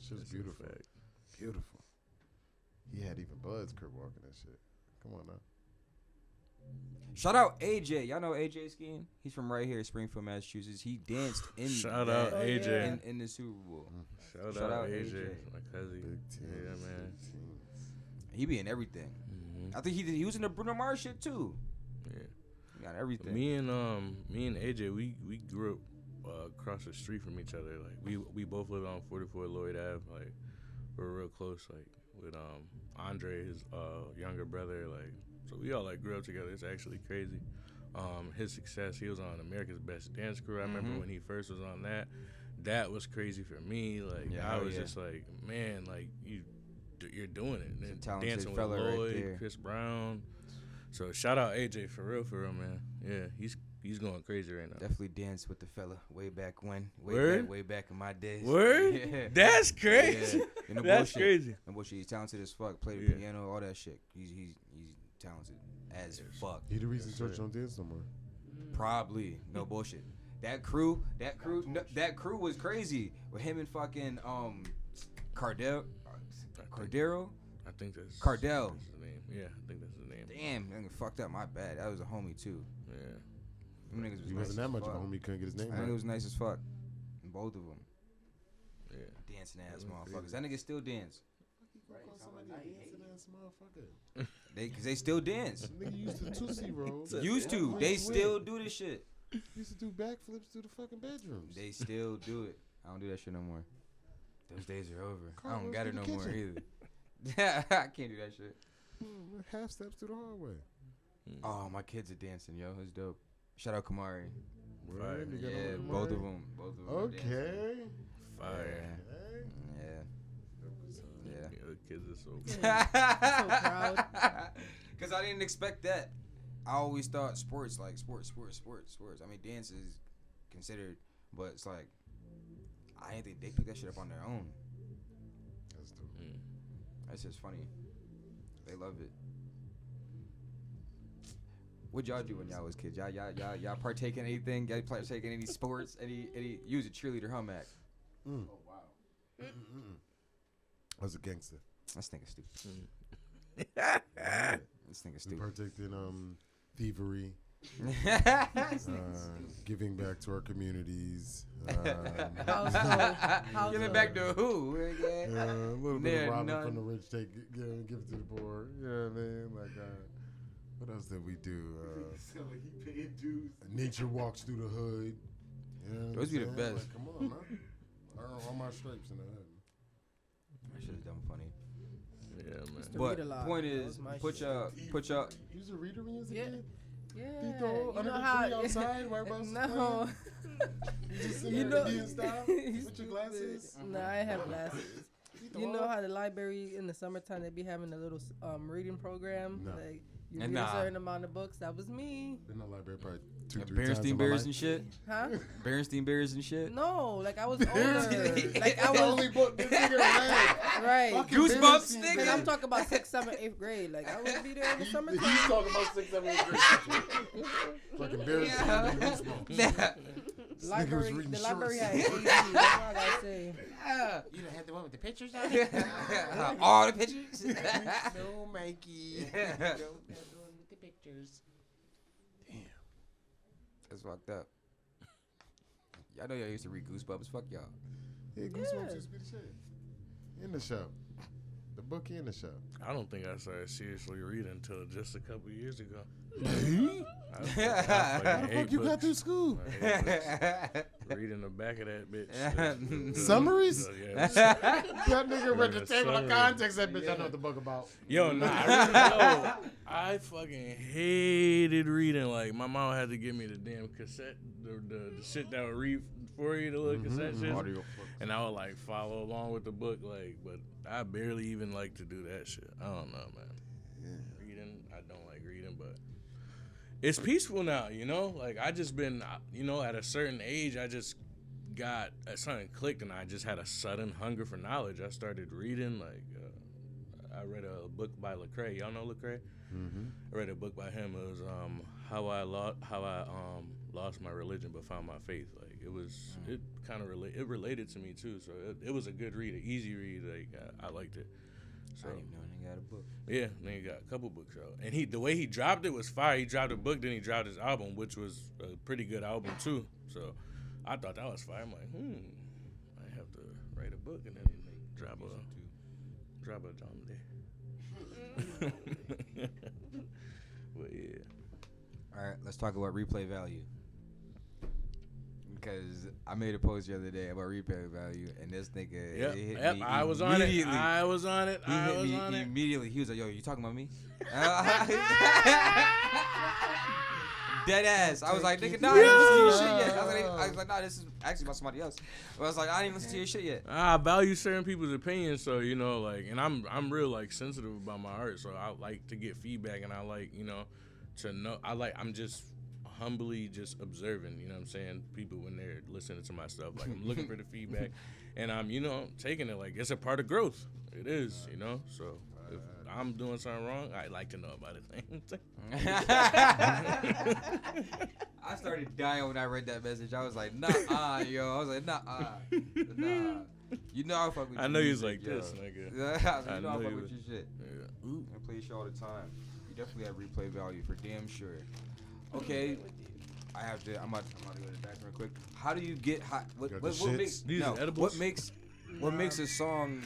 shit's beautiful. Beautiful. He had even Bud's Crip walking that shit. Come on now. Shout out AJ. Y'all know AJ skiing? He's from right here, Springfield, Massachusetts. He danced in Shout out Oh, AJ. yeah. in the Super Bowl. Shout Shout out out AJ, AJ. my cousin. Big teams. Yeah, man. Big teams. He be in everything. Mhm. I think he was in the Bruno Mars shit too. Yeah. He got everything. Me and AJ, we grew up across the street from each other. Like we both lived on 44 Lloyd Ave. Like we're real close. Like with Andre, his younger brother. Like so we all like grew up together. It's actually crazy. His success. He was on America's Best Dance Crew. I remember when he first was on that. That was crazy for me. Like Yeah, I hell was yeah. just like, man, like you're doing it. He's a And talented dancing with fella right Lloyd, there. Chris Brown. So shout out AJ for real, man. Yeah, he's going crazy right now. Definitely danced with the fella way back when. Word? Way back in my days. Word? Yeah. That's crazy. Yeah. And no That's bullshit. crazy. No bullshit. He's talented as fuck. Played the Yeah. piano, all that shit. He's talented as fuck. He the reason Yes, church sir. don't dance no more. Probably. No bullshit. That crew was crazy with him and fucking Cardell. Cordero? I think that's Cardell. That's his name. Yeah, I think that's his name. Damn, nigga fucked up. My bad. That was a homie too. Yeah. Them niggas was He nice wasn't that as much of fuck. a homie. He couldn't get his name I think it right. was nice as fuck. Both of them. Yeah. Dancing ass That was motherfuckers. crazy. That nigga still dance. Motherfucker. Cause they still dance. Nigga used to Tootsie roll. Used to. They still do this shit. Used to do backflips through the fucking bedrooms. They still do it. I don't do that shit no more. Those days are over. I Carlos don't got it in no the more kitchen. either. I can't do that shit. Half steps through the hallway. Oh, my kids are dancing, yo. It's dope. Shout out Kamari. Word, you got Yeah, on the both of mic. them. Okay. Fire. Okay. Yeah. Yeah, the kids are so. So proud. Because I didn't expect that. I always thought sports. I mean, dance is considered, but it's like I didn't think they picked that shit up on their own. That's dope. That's just funny. They love it. What'd y'all do when y'all was kids? Y'all partake in anything? Y'all partake in any sports? Any? You was a cheerleader, huh, Mac? Mm. Oh wow. I was a gangster. This nigga stupid. This nigga We stupid. partaked in thievery, giving back to our communities. How's Giving the- back to who? A little bit There, of robbing none. from the rich, give it to the poor. You know what I mean? Like, what else did we do? Sound like he paying dues. Nature walks through the hood. You know what Those I'm be the saying? best. Like, come on, man. I earned all my stripes in the hood. That shit is dumb funny. Yeah, man. To But read a lot. point That is, was my put shit. your You was a reader when you was a Yeah. kid? Yeah. Tito, You under know the how tree outside while everybody was No. You just sitting You there know, Indian style you with your stupid. glasses? Nah, I have glasses. Tito, You know how the library in the summertime they be having a little reading program? No. Like you And read nah. a certain amount of books. That was me. Been in the library probably 2-3 times Berenstein in my Bears life. and shit. Huh? Berenstein Bears and shit. No, like I was older. Like I The was only book this nigga read. right. Fucking Goosebumps, Berenstein nigga. Cause I'm talking about 6th, 7th, 8th grade. Like I would be there in the He's summertime. talking about 6, 7, 8 grade. Fucking Berenstein and Goosebumps. Library, reading the library had shorts. AZ. That's all I gotta say. You done had the one with the pictures on it? All the pictures. No, Mikey. Yeah. No, that one with the pictures. That's fucked up. Y'all know y'all used to read Goosebumps. Fuck y'all. Yeah, Goosebumps used to be the shit. In the show. The book in the show. I don't think I started seriously reading until just a couple years ago. How I fucking the hate fuck you got books. through school? I hate books. Reading the back of that bitch. Summaries? Yeah. That nigga read the Yeah, table of summary. contents. That bitch, I know what the book about. Yo, nah, I fucking hated reading. Like, my mom had to give me the damn cassette, the shit that would read for you, the little cassette shit. And I would, like, follow along with the book, like, but I barely even like to do that shit. I don't know, man. Reading, I don't like reading, but it's peaceful now, you know? Like, I just been, you know, at a certain age, I just got, something clicked, and I just had a sudden hunger for knowledge. I started reading, like, I read a book by Lecrae. Y'all know Lecrae? Mm-hmm. I read a book by him. It was how I lost my religion but found my faith. Like it kind of related to me too. So it was a good read, an easy read. Like I liked it. So I didn't even know they got a book. yeah, then he got a couple books out, and the way he dropped it was fire. He dropped a book, then he dropped his album, which was a pretty good album too. So I thought that was fire. I'm like, I have to write a book and then drop a John Day. But yeah. All right, let's talk about replay value. Because I made a post the other day about replay value, and this nigga hit me I was on it. immediately. I was on it. He I hit was me on it. immediately. He was like, "Yo, you talking about me?" Dead ass. I was like, "Nigga, nah, I didn't listen to your shit yet." I was like, "Nah, this is actually about somebody else." But I was like, "I didn't listen to your shit yet." I value certain people's opinions, so you know, like, and I'm real like sensitive about my art, so I like to get feedback, and I like, you know, to know. I'm just humbly just observing, you know what I'm saying, people when they're listening to my stuff. Like, I'm looking for the feedback, and I'm, you know, taking it like it's a part of growth. It is, you know. So if I'm doing something wrong, I'd like to know about it. I started dying when I read that message. I was like, "Nah, yo." I was like, "Nah, nah." You know I fuck with you. I know you was music, like yo. this, nigga. I was like, you know I fuck with your shit. Yeah. I play shit all the time. You definitely have replay value for damn sure. Okay, I'm about to go to the bathroom real quick. How do you get hot? What Got the makes shits? These no, edibles? what makes a song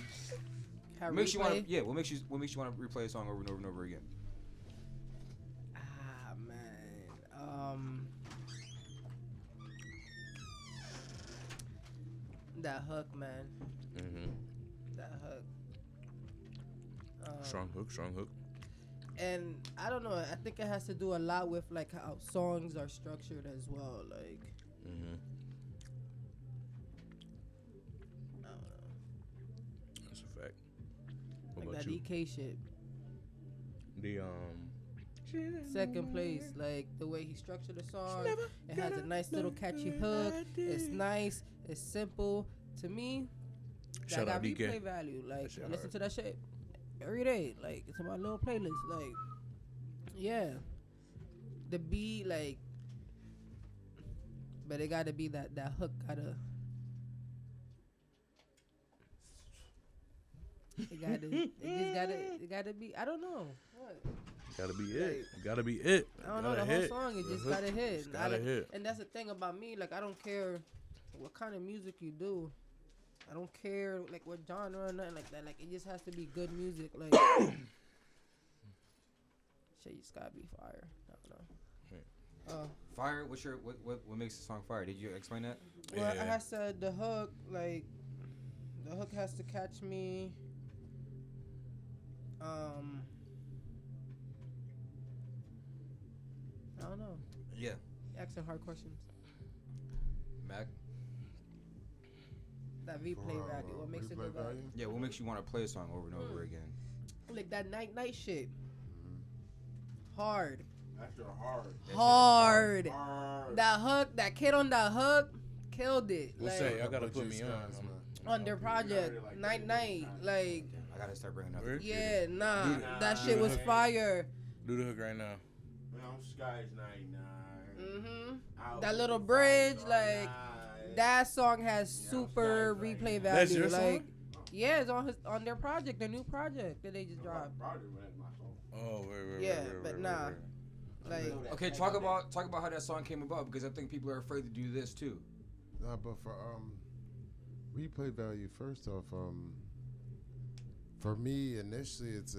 Have makes you want replay? what makes you want to replay a song over and over and over again? Ah man. That hook, man. Mm-hmm. That hook. Strong hook. And I don't know. I think it has to do a lot with like how songs are structured as well. Like Mm-hmm. I don't know. That's a fact. What Like about that you? EK shit. The Second place, like the way he structured the song. It has a nice little catchy hook. It's nice. It's simple. To me, that Shout got out DK. replay value. Like shit I listen hard. to that shit every day. Like it's in my little playlist. Like yeah, the beat like, but it gotta be that hook gotta. It gotta be. I don't know. What? Gotta be it. Gotta be it. I don't know, Gotta the whole hit. song, it The just hook gotta hit. just gotta hit. And that's the thing about me, like I don't care what kind of music you do. I don't care like what genre or nothing like that. Like it just has to be good music. Like shit just gotta be fire. I don't know. Fire. What's your what makes the song fire? Did you explain that? Well, Yeah. I said the hook, like the hook has to catch me. I don't know. Yeah. Asking hard questions. Mac. That replay value. What makes it replay good value? value? Yeah. What makes you want to play a song over and over again? Like that night shit. Hard. After hard. Hard. Hard. That hook, that kid on that hook, killed it. What's Like that? Y'all gotta But put you me guys, on. man. on their project, night. Like I gotta start bringing up. Word? yeah, nah, Nah, that shit was man. fire. Do the hook right now. Man, Sky's 99. That little bridge, like that song has super Sky's replay right. value. That's your like song? yeah, it's on their project, their new project that they just dropped. Oh, wait. Yeah, but nah. Like Okay, talk about how that song came about, because I think people are afraid to do this too. Nah, but for replay value, first off, for me initially it's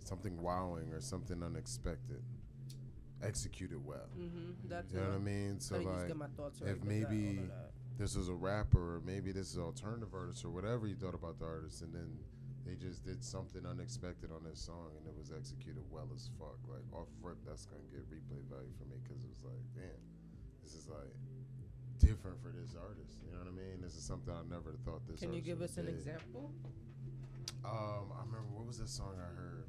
something wowing or something unexpected, executed well. that's You know what I mean? So Let me just like, get my thoughts right if with that, all maybe of that. this was a rapper, or maybe this is an alternative artist, or whatever you thought about the artist, and then they just did something unexpected on this song, and it was executed well as fuck. Like off rip, that's gonna get replay value for me, because it was like, damn, this is like different for this artist. You know what I mean? This is something I never thought this. Can you artist give would us an did. example? I remember, what was this song I heard?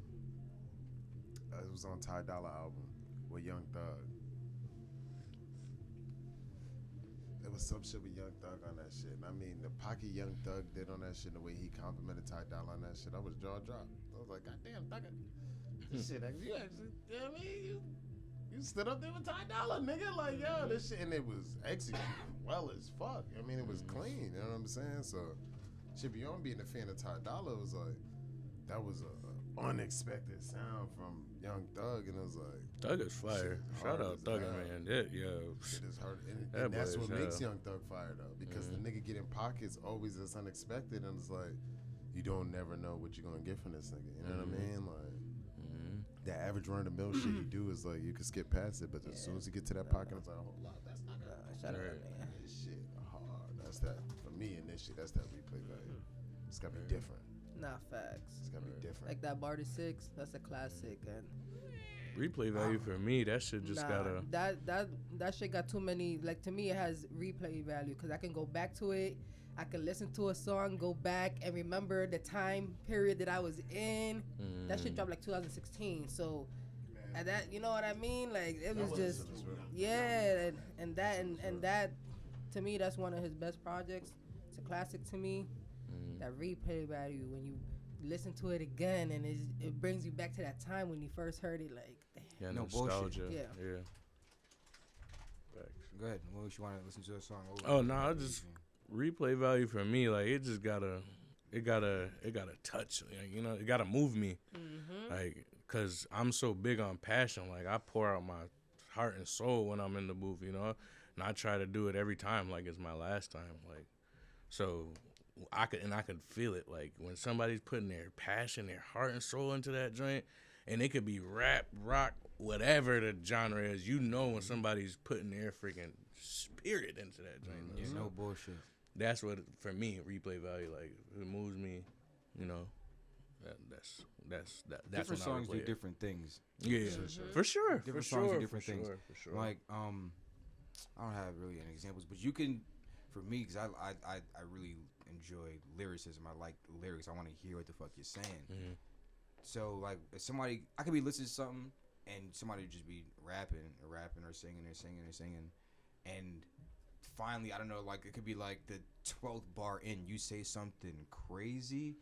It was on Ty Dolla album with Young Thug. It was some shit with Young Thug on that shit. And I mean, the pocket Young Thug did on that shit, and the way he complimented Ty Dolla on that shit, I was jaw dropped. I was like, God damn, Thugger. This shit, you actually, you know what I mean? You stood up there with Ty Dolla, nigga. Like, yo, this shit. And it was executed well as fuck. I mean, it was clean. You know what I'm saying? So, shit, beyond being a fan of Ty Dolla, it was like, that was a unexpected sound from Young Thug, and it was like, Thug is fire. Shit Shout hard out as Thug, hell. man. That, yo. shit is hard. And, That and that's boy what is makes hell. Young Thug fire, though, because the nigga get in pockets always is unexpected, and it's like, you don't never know what you're going to get from this nigga. You know what I mean? Like, the average run-of-the-mill shit you do is like, you can skip past it, but as soon as you get to that pocket, it's like, hold up, that's not good. Shout out, Right. man. This shit hard. That's that, for me, initially, that's that replay value. It's got to be different. Nah, facts. It's got to be different. Like that Barter 6, that's a classic. And Replay value for me, that shit just nah, gotta. that shit got too many. Like to me, it has replay value because I can go back to it. I can listen to a song, go back and remember the time period that I was in. That shit dropped like 2016. So, and that, you know what I mean? Like it was just, yeah, and that, to me, that's one of his best projects. It's a classic to me. That replay value when you listen to it again and it brings you back to that time when you first heard it. Like, Yeah, No bullshit. nostalgia. Yeah. Facts. Go ahead. What makes you want to listen to a song over? Oh, no, I just replay value for me, like it just gotta touch, like, you know, it gotta move me, like, cause I'm so big on passion. Like I pour out my heart and soul when I'm in the booth, you know, and I try to do it every time like it's my last time, like, so I could feel it, like when somebody's putting their passion, their heart and soul into that joint, and it could be rap, rock, whatever the genre is, you know, when somebody's putting their freaking spirit into that joint. Yeah, no bullshit. That's what, for me, replay value, like, it moves me, you know. That's Different when I songs replay do it. different things. Yeah, for sure. Different for songs do sure, different for things. Sure, for sure. Like I don't have really any examples, but you can, for me, because I really enjoy lyricism. I like lyrics. I want to hear what the fuck you're saying. Mm-hmm. So like, if somebody, I could be listening to something, and somebody would just be rapping or singing, and finally, I don't know, like it could be like the 12th bar in, you say something crazy,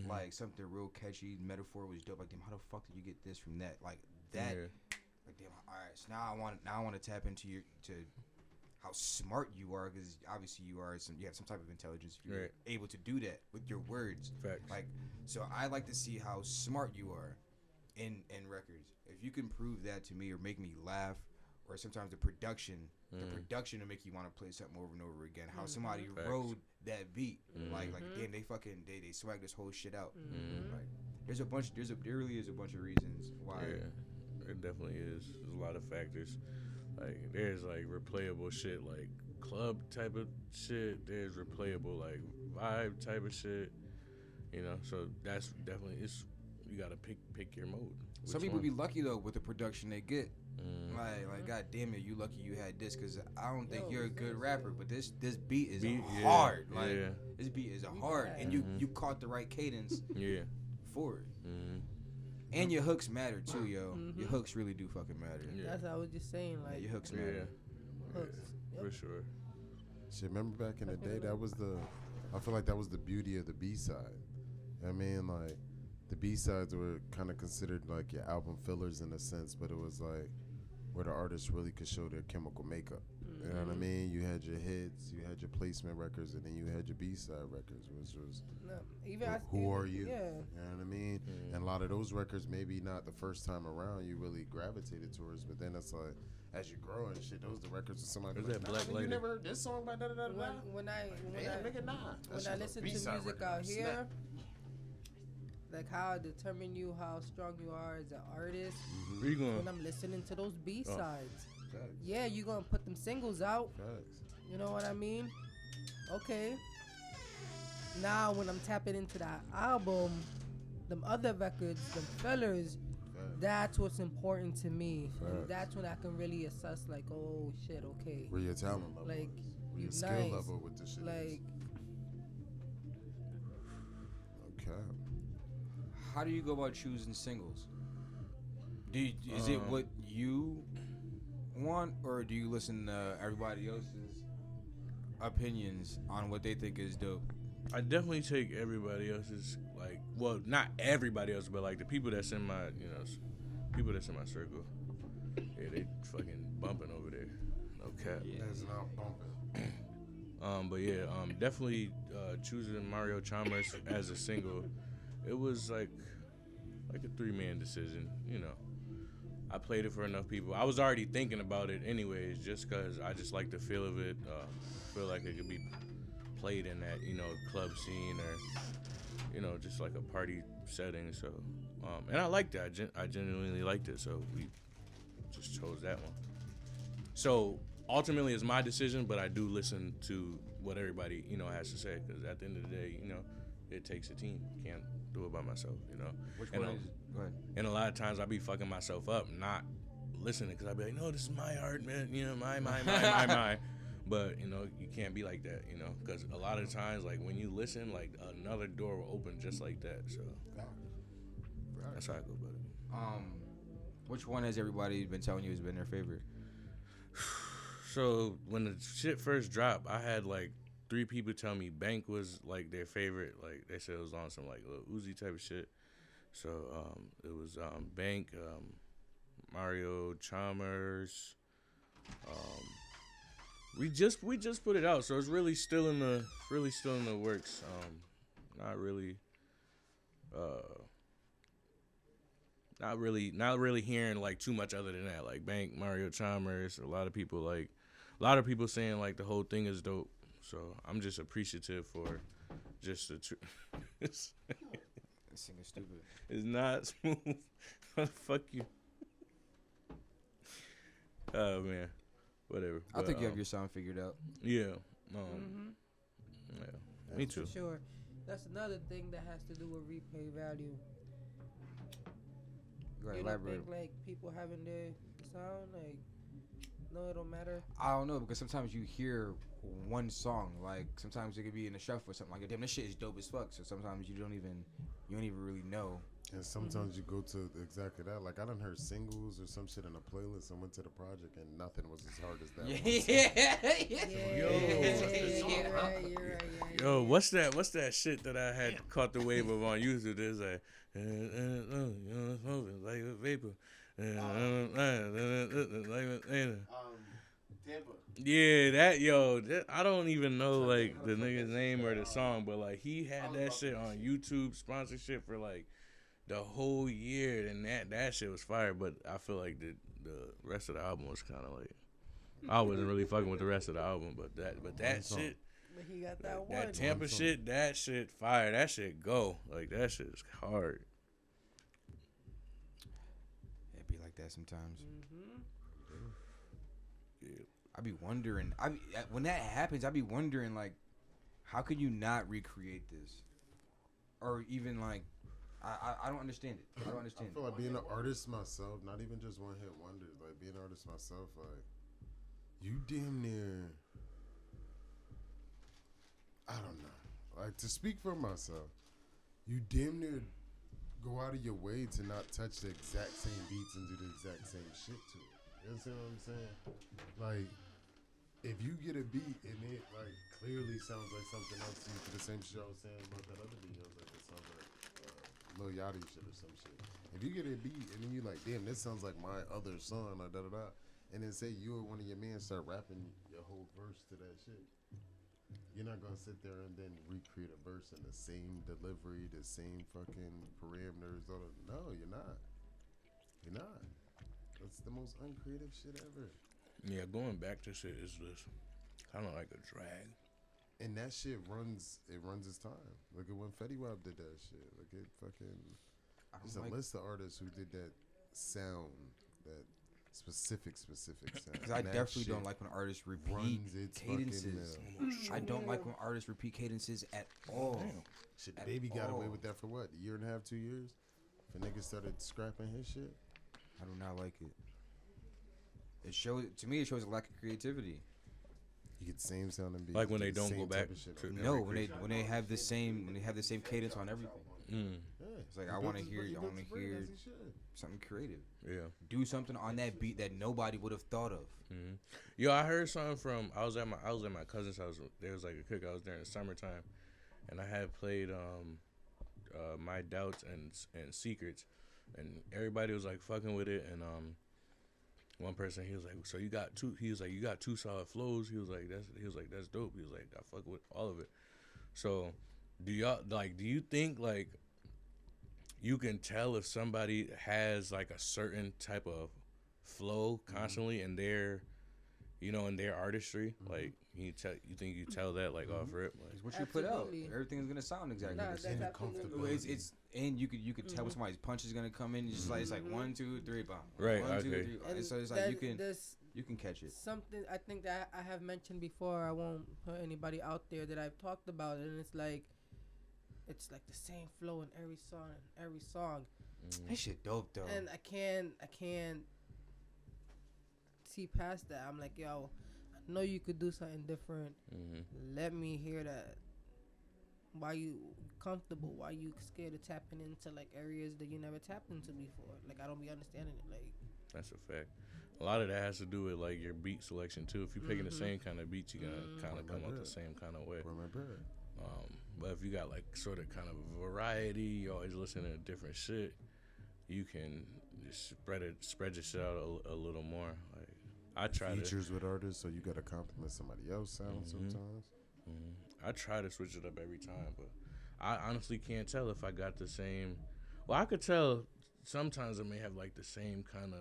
like something real catchy, metaphor was dope. Like, damn, how the fuck did you get this from that? Like that. Yeah. Like, damn, all right. So now I want to tap into how smart you are, because obviously you have some type of intelligence if you're able to do that with your words. Facts. Like, so I like to see how smart you are in records. If you can prove that to me or make me laugh, or sometimes the production will make you want to play something over and over again. How somebody rode that beat, like damn, they swag this whole shit out. Like, there really is a bunch of reasons why. Yeah, it definitely is. There's a lot of factors. Like, there's like replayable shit, like club type of shit. There's replayable like vibe type of shit. You know, so that's definitely you gotta pick your mode. Some people be lucky though with the production they get. Like god damn it, you lucky you had this, because I don't think you're a good rapper, but this beat is hard. Like this beat is hard, and you caught the right cadence. For it. And your hooks matter too, yo. Your hooks really do fucking matter. That's what I was just saying. Like, your hooks matter. Hooks. For sure. Shit, remember back in the day, I feel like that was the beauty of the B-side. I mean, like, the B-sides were kind of considered like your album fillers in a sense, but it was like where the artists really could show their chemical makeup. You know what I mean? You had your hits, you had your placement records, and then you had your B-side records, which was Who Are You? Yeah. You know what I mean? And a lot of those records, maybe not the first time around, you really gravitated towards, but then it's like, as you grow and shit, those are the records of somebody like, Lady? You never heard this song by da-da-da-da? When I That's listen just a to B-side music record. out here, Snap. like how I determine you how strong you are as an artist, Where you going? when I'm listening to those B-sides. Facts. Yeah, you gonna put them singles out. Facts. You know what I mean? Okay. Now when I'm tapping into that album, them other records, them fillers, that's what's important to me. And that's when I can really assess, like, oh shit, okay. Where your talent level Like, is. Where you your skill nice. level with the shit Like, is. Okay. How do you go about choosing singles? Is it what you want, or do you listen to everybody else's opinions on what they think is dope? I definitely take everybody else's, like, well, not everybody else, but like the people that's in my, people that's in my circle. Yeah, they fucking bumping over there. No cap. That's not bumping. But yeah, definitely choosing Mario Chalmers as a single. It was like a 3-man decision, I played it for enough people. I was already thinking about it anyways, just because I just like the feel of it. Feel like it could be played in that, club scene or, just like a party setting. So, and I liked it. I genuinely liked it. So we just chose that one. So ultimately it's my decision, but I do listen to what everybody, has to say. Because at the end of the day, it takes a team. Can't do it by myself, Which and one is? Go ahead. And a lot of times I be fucking myself up, not listening, because I be like, no, this is my art, man. My. But, you can't be like that, because a lot of times, like, when you listen, like, another door will open just like that. So that's how I go about it. Which one has everybody been telling you has been their favorite? So when the shit first dropped, I had, like, 3 people tell me Bank was, like, their favorite. Like, they said it was on some, like, little Uzi type of shit. So it was Bank, Mario Chalmers. We just put it out, so it's really still in the works. Not really hearing like too much other than that. Like Bank, Mario Chalmers. A lot of people saying like the whole thing is dope. So I'm just appreciative for just the truth. Singing stupid. It's not smooth. Fuck you. Oh man, whatever. I think you have your sound figured out. Yeah. That's Me too. for sure. That's another thing that has to do with replay value. Go ahead, You don't elaborate. think like people having their sound like No, it don't matter. I don't know, because sometimes you hear one song, like sometimes it could be in a shuffle or something like, damn, this shit is dope as fuck. So sometimes you don't even really know. And sometimes you go to exactly that. Like I done heard singles or some shit in a playlist and went to the project and nothing was as hard as that. You're right. Yo, what's that shit that I had caught the wave of on YouTube? There's like, smoking like a vapor. Tampa. Yeah, that I don't even know like the nigga's name or the song, but like he had that shit on YouTube sponsorship for like the whole year, and that shit was fire. But I feel like the rest of the album was kind of like I wasn't really fucking with the rest of the album, but that shit. But he got that one. That Tampa shit, that shit fire. That shit go. Like, that shit is hard. It be like that sometimes. Yeah. I be wondering. When that happens, I be wondering, like, how could you not recreate this? Or even, like, I don't understand it. I don't understand I feel like being an artist myself, not even just one hit wonders, like being an artist myself, like, you damn near... I don't know. Like, to speak for myself, you damn near go out of your way to not touch the exact same beats and do the exact same shit to it. You understand what I'm saying? Like, if you get a beat and it, like, clearly sounds like something else to you, for the same shit I was saying about that other beat, I was like, it sounds like Lil Yachty shit or some shit. If you get a beat and then you like, damn, this sounds like my other song, like da-da-da, and then say you or one of your men start rapping your whole verse to that shit, you're not gonna sit there and then recreate a verse in the same delivery, the same fucking parameters. No, you're not. You're not. That's the most uncreative shit ever. Yeah, going back to shit is just kind of like a drag. And that shit runs its time. Look at when Fetty Wap did that shit. Look at fucking. There's a list of artists who did that sound, that specific sound. Because I definitely don't like when artists repeat cadences. I don't like when artists repeat cadences at all. Damn. Shit, the Baby got away with that for what? A year and a half, 2 years? If a nigga started scrapping his shit? I do not like it. It shows a lack of creativity. You get the same sounding beats. Like when they the don't same go back type of shit to- on No, every when they have the same cadence on everything. Yeah. It's like He I built want to his- hear he built his brand as he should. something creative. Yeah. Do something on that beat that nobody would have thought of. Mm-hmm. Yo, I heard something from I was at my cousin's house. There was like a cookout during the summertime, and I had played My Doubts and Secrets, and everybody was like fucking with it. And one person, he was like, so you got two. He was like, you got two solid flows. He was like, that's dope. He was like, I fuck with all of it. So do you think like you can tell if somebody has like a certain type of flow constantly in their, in their artistry? Like you think you tell that like off rip? Like, It's what you put out. Absolutely. Everything's gonna sound exactly Nah, the that's same. absolutely. It's and you could tell when somebody's punch is gonna come in. It's like 1, 2, 3, bomb. Right, 1, 2, okay. 3. And So it's like there's you can catch it. something I think that I have mentioned before. I won't put anybody out there that I've talked about it, and it's like the same flow in every song, That shit dope though. and I can't see past that. I'm like, yo, I know you could do something different. Let me hear that. Why you comfortable? Why you scared of tapping into like areas that you never tapped into before? Like I don't be understanding it. Like that's a fact. A lot of that has to do with like your beat selection too. If you're picking the same kind of beats, you're gonna kind of come up the same kind of way. Remember? But if you got like sort of kind of variety, you always listening to different shit, you can just spread your shit out a little more. Like I try Features with artists, so you gotta compliment somebody else's sound sometimes. I try to switch it up every time, but I honestly can't tell if I got the same. Well, I could tell sometimes I may have like the same kind of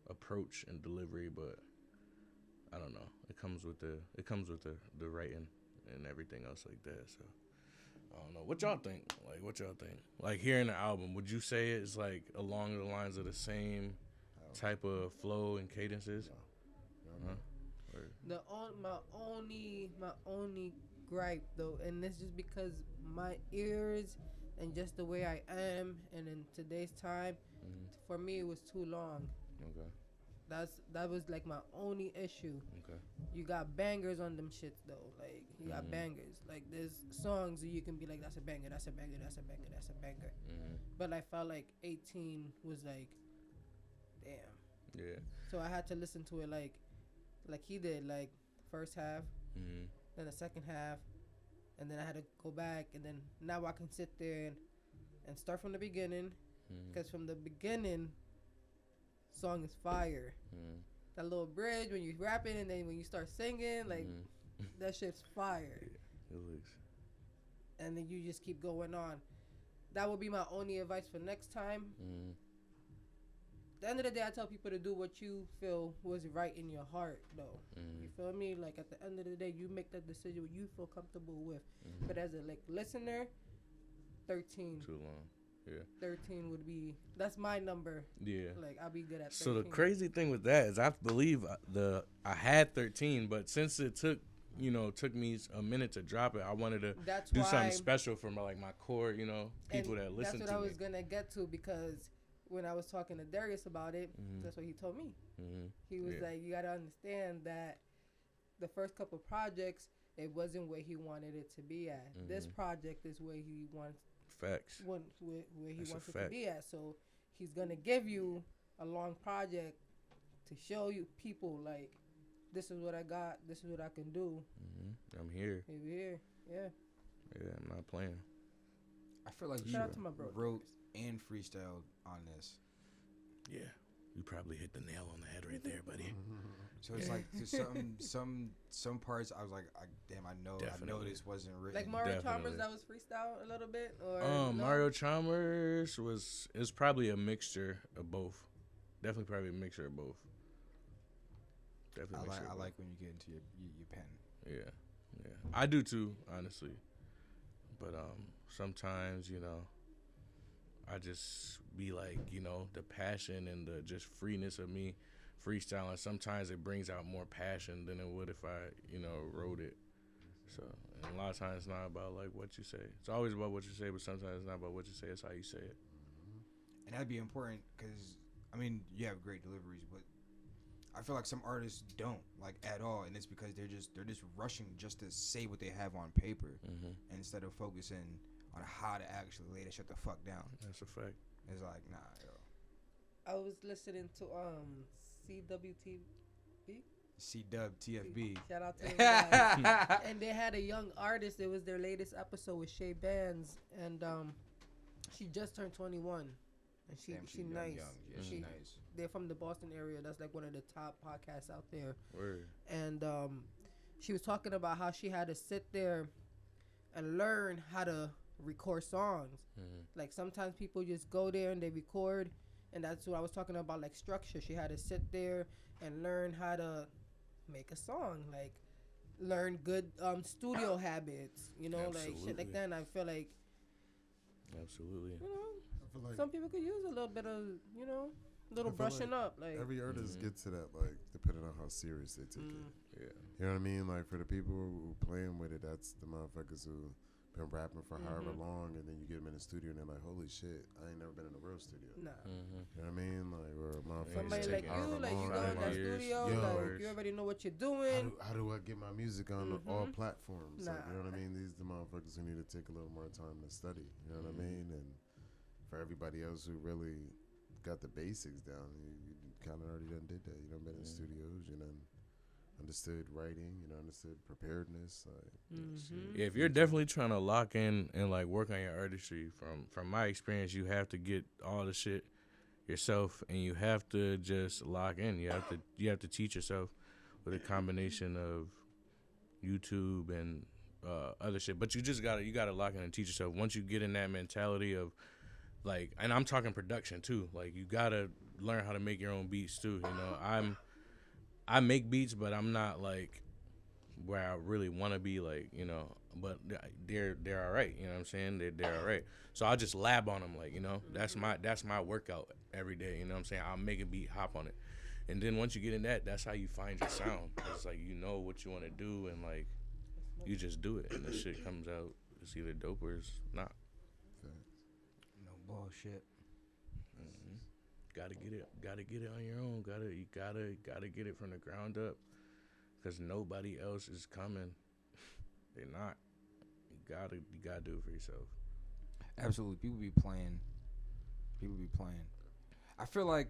approach and delivery, but I don't know. It comes with the writing and everything else like that. So I don't know. What y'all think? Like hearing the album, would you say it's like along the lines of the same type of flow and cadences? my only gripe though, and it's just because my ears and just the way I am, and in today's time, for me it was too long. Okay. That was like my only issue. Okay. You got bangers on them shits though. Like you got Mhm. bangers. Like there's songs that you can be like, that's a banger, that's a banger, that's a banger, that's a banger. Mhm. But I felt like 18 was like, damn. Yeah. So I had to listen to it like he did, like first half, Mhm. then the second half, and then I had to go back, and then now I can sit there and start from the beginning, Mhm. because from the beginning, song is fire. Mhm. That little bridge when you rapping and then when you start singing, like Mhm. that shit's fire. It looks. And then you just keep going on. That would be my only advice for next time. Mhm. At the end of the day, I tell people to do what you feel was right in your heart, though. You Mhm. feel me? Like at the end of the day, you make that decision what you feel comfortable with. Mhm. But as a like listener, 13. Too long. 13 would be, that's my number. Yeah. Like I'll be good at 13. So the crazy thing with that is I believe I had 13, but since it took me a minute to drop it, I wanted to That's do why, something special for my core, people and that listen that's to what I me. was gonna get to, because when I was talking to Darius about it, Mhm. that's what he told me. Mhm. He was Yeah. like, you gotta understand that the first couple projects, it wasn't where he wanted it to be at. This Mhm. project is where he wants Facts. where he That's a wants it to fact. be at. So he's gonna give you a long project to show you people like, this is what I got, this is what I can do. I'm here. Hey, we here, yeah. Yeah, I'm not playing. I feel like Shout you out to my bro. wrote and freestyled on this. Yeah, you probably hit the nail on the head right there, buddy. So it's like there's some parts I was like, I know Definitely. this wasn't written. Like Mario Definitely. Chalmers, that was freestyle a little bit, or no? Mario Chalmers is probably a mixture of both. Definitely probably a mixture of both. Definitely. a mixture of I both. like when you get into your pen. Yeah, I do too, honestly. But sometimes I just be like the passion and the just freeness of me freestyling. Sometimes it brings out more passion than it would if I wrote it. So and a lot of times it's not about like what you say. It's always about what you say, but sometimes it's not about what you say. It's how you say it. And that'd be important because I mean you have great deliveries, but I feel like some artists don't like at all, and it's because they're just rushing just to say what they have on paper instead of focusing on how to actually lay that shit the fuck down. That's a fact. It's like nah, yo. I was listening to CWT. C-Dub TFB. Shout out to them guys. And they had a young artist. It was their latest episode with Shay Bands, and she just turned 21, and she Damn, nice. young. Yeah, She- she's nice. They're from the Boston area. That's like one of the top podcasts out there. Word. And she was talking about how she had to sit there and learn how to record songs. Like sometimes people just go there and they record, and that's what I was talking about, like structure. She had to sit there and learn how to make a song, like learn good studio habits, like shit Absolutely. like that. And I feel like Absolutely. I feel like some people could use a little bit of little I feel brushing like up, like every artist gets to that, like depending on how serious they take it. Yeah. You know what I mean? Like for the people who playing with it, that's the motherfuckers who been rapping for however long, and then you get them in the studio and they're like, holy shit, I ain't never been in a real studio. nah. You know what I mean? Like or motherfuckers Somebody It's like taking you, however like you long, go in like, that years, studio, yo, like you already know what you're doing. how do I get my music on all Mhm. platforms? Like, you know what I Nah. mean? These the motherfuckers who need to take a little more time to study. You know what I mean? And for everybody else who really got the basics down, you kind of already done did that. You done been in studios. You done understood writing. You know, understood preparedness. Like, shit. Yeah, if you're definitely trying to lock in and like work on your artistry, from my experience, you have to get all the shit yourself, and you have to just lock in. You have to teach yourself with a combination of YouTube and other shit. But you gotta lock in and teach yourself. Once you get in that mentality of like, and I'm talking production too. Like you gotta learn how to make your own beats too. I make beats, but I'm not like where I really want to be, like, but they're all right. You know what I'm saying? They're all right. So I'll just lab on them, like, that's my workout every day. You know what I'm saying? I'll make a beat, hop on it. And then once you get in that's how you find your sound. It's like, what you want to do, and like, you just do it, and the shit comes out. It's either dope or it's not. No bullshit. gotta get it on your own. You gotta get it from the ground up, because nobody else is coming. They're not. You gotta do it for yourself. Absolutely. People be playing. I feel like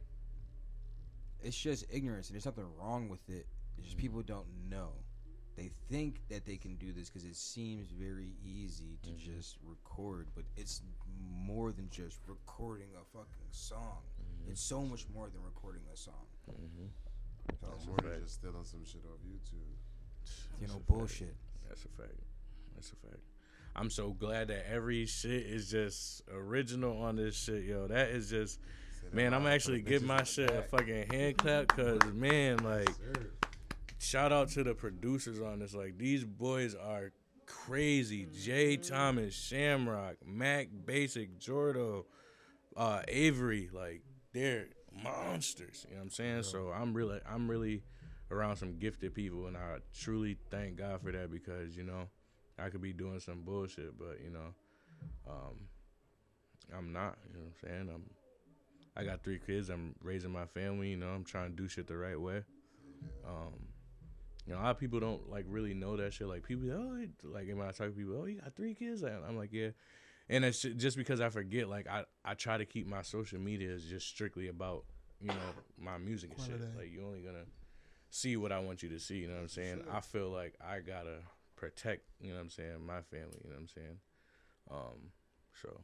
it's just ignorance, and there's nothing wrong with it. It's just people don't know. They think that they can do this because it seems very easy to just record, but it's more than just recording a fucking song. It's so much more than recording a song. So That's a more than fact. just stealing some shit off YouTube. You know, That's a bullshit. fact. That's a fact. I'm so glad that every shit is just original on this shit, yo. That is just, man, I'm actually giving my shit a fucking hand clap, because, man, like, shout out to the producers on this. Like, these boys are crazy. Jay Thomas, Shamrock, Mac Basic, Jordo, Avery, like, they're monsters. You know what I'm saying? So I'm really around some gifted people, and I truly thank God for that, because, you know, I could be doing some bullshit, but, you know, I'm not. You know what I'm saying? I got 3 kids. I'm raising my family. You know, I'm trying to do shit the right way. You know, a lot of people don't like really know that shit. Like, people, like when I talk to people, you got 3 kids? I'm like, yeah. And it's just because I forget. Like, I try to keep my social media as just strictly about, you know, my music and shit. Like, you're only gonna see what I want you to see. You know what I'm saying? I feel like I gotta protect, you know what I'm saying, my family. You know what I'm saying? So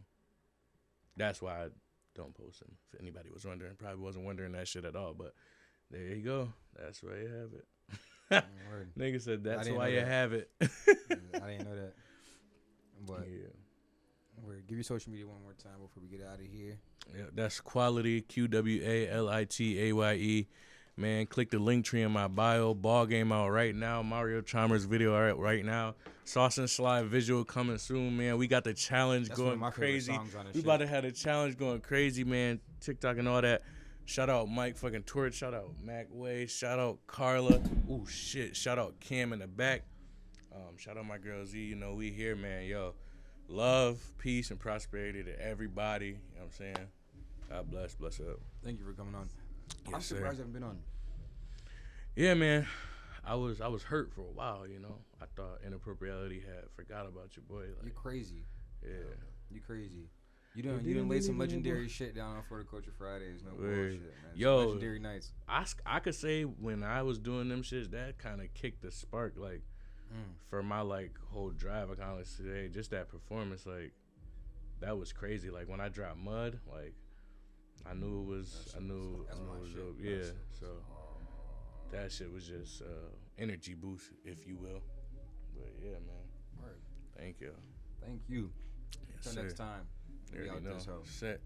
that's why I don't post them. If anybody was wondering, probably wasn't wondering that shit at all. But there you go. That's why you have it. Nigga said that's why you have it. I didn't know that. But give your social media one more time before we get out of here. Yeah, that's Qwalitaye, Qwalitaye. Man, click the link tree in my bio. Ball game out right now. Mario Chalmers video out right now. Sauce and Slide visual coming soon, man. We got the challenge going crazy. We about to have the challenge going crazy, man. TikTok and all that. Shout out Mike fucking Torch. Shout out Mac Way. Shout out Carla. Ooh, shit. Shout out Cam in the back. Shout out my girl Z. You know, we here, man. Yo, love, peace, and prosperity to everybody. You know what I'm saying? God bless. Bless up. Thank you for coming on. Yes, I'm surprised you haven't been on. Yeah, man. I was hurt for a while, you know. I thought Inappropreality had forgot about your boy. Like, you're crazy. Yeah. You crazy. You done laid some legendary shit down on For the Culture Fridays. No bullshit, man. Yo, some legendary nights. I could say when I was doing them shits, that kind of kicked the spark, like, for my, like, whole drive. I kind of say, just that performance, like, that was crazy. Like, when I dropped Mud, like, I knew it was dope. Yeah, so that shit was just energy boost, if you will. But yeah, man. Word. Thank you. Thank you. Yes, Until next time. There you out know. this hoe. Set.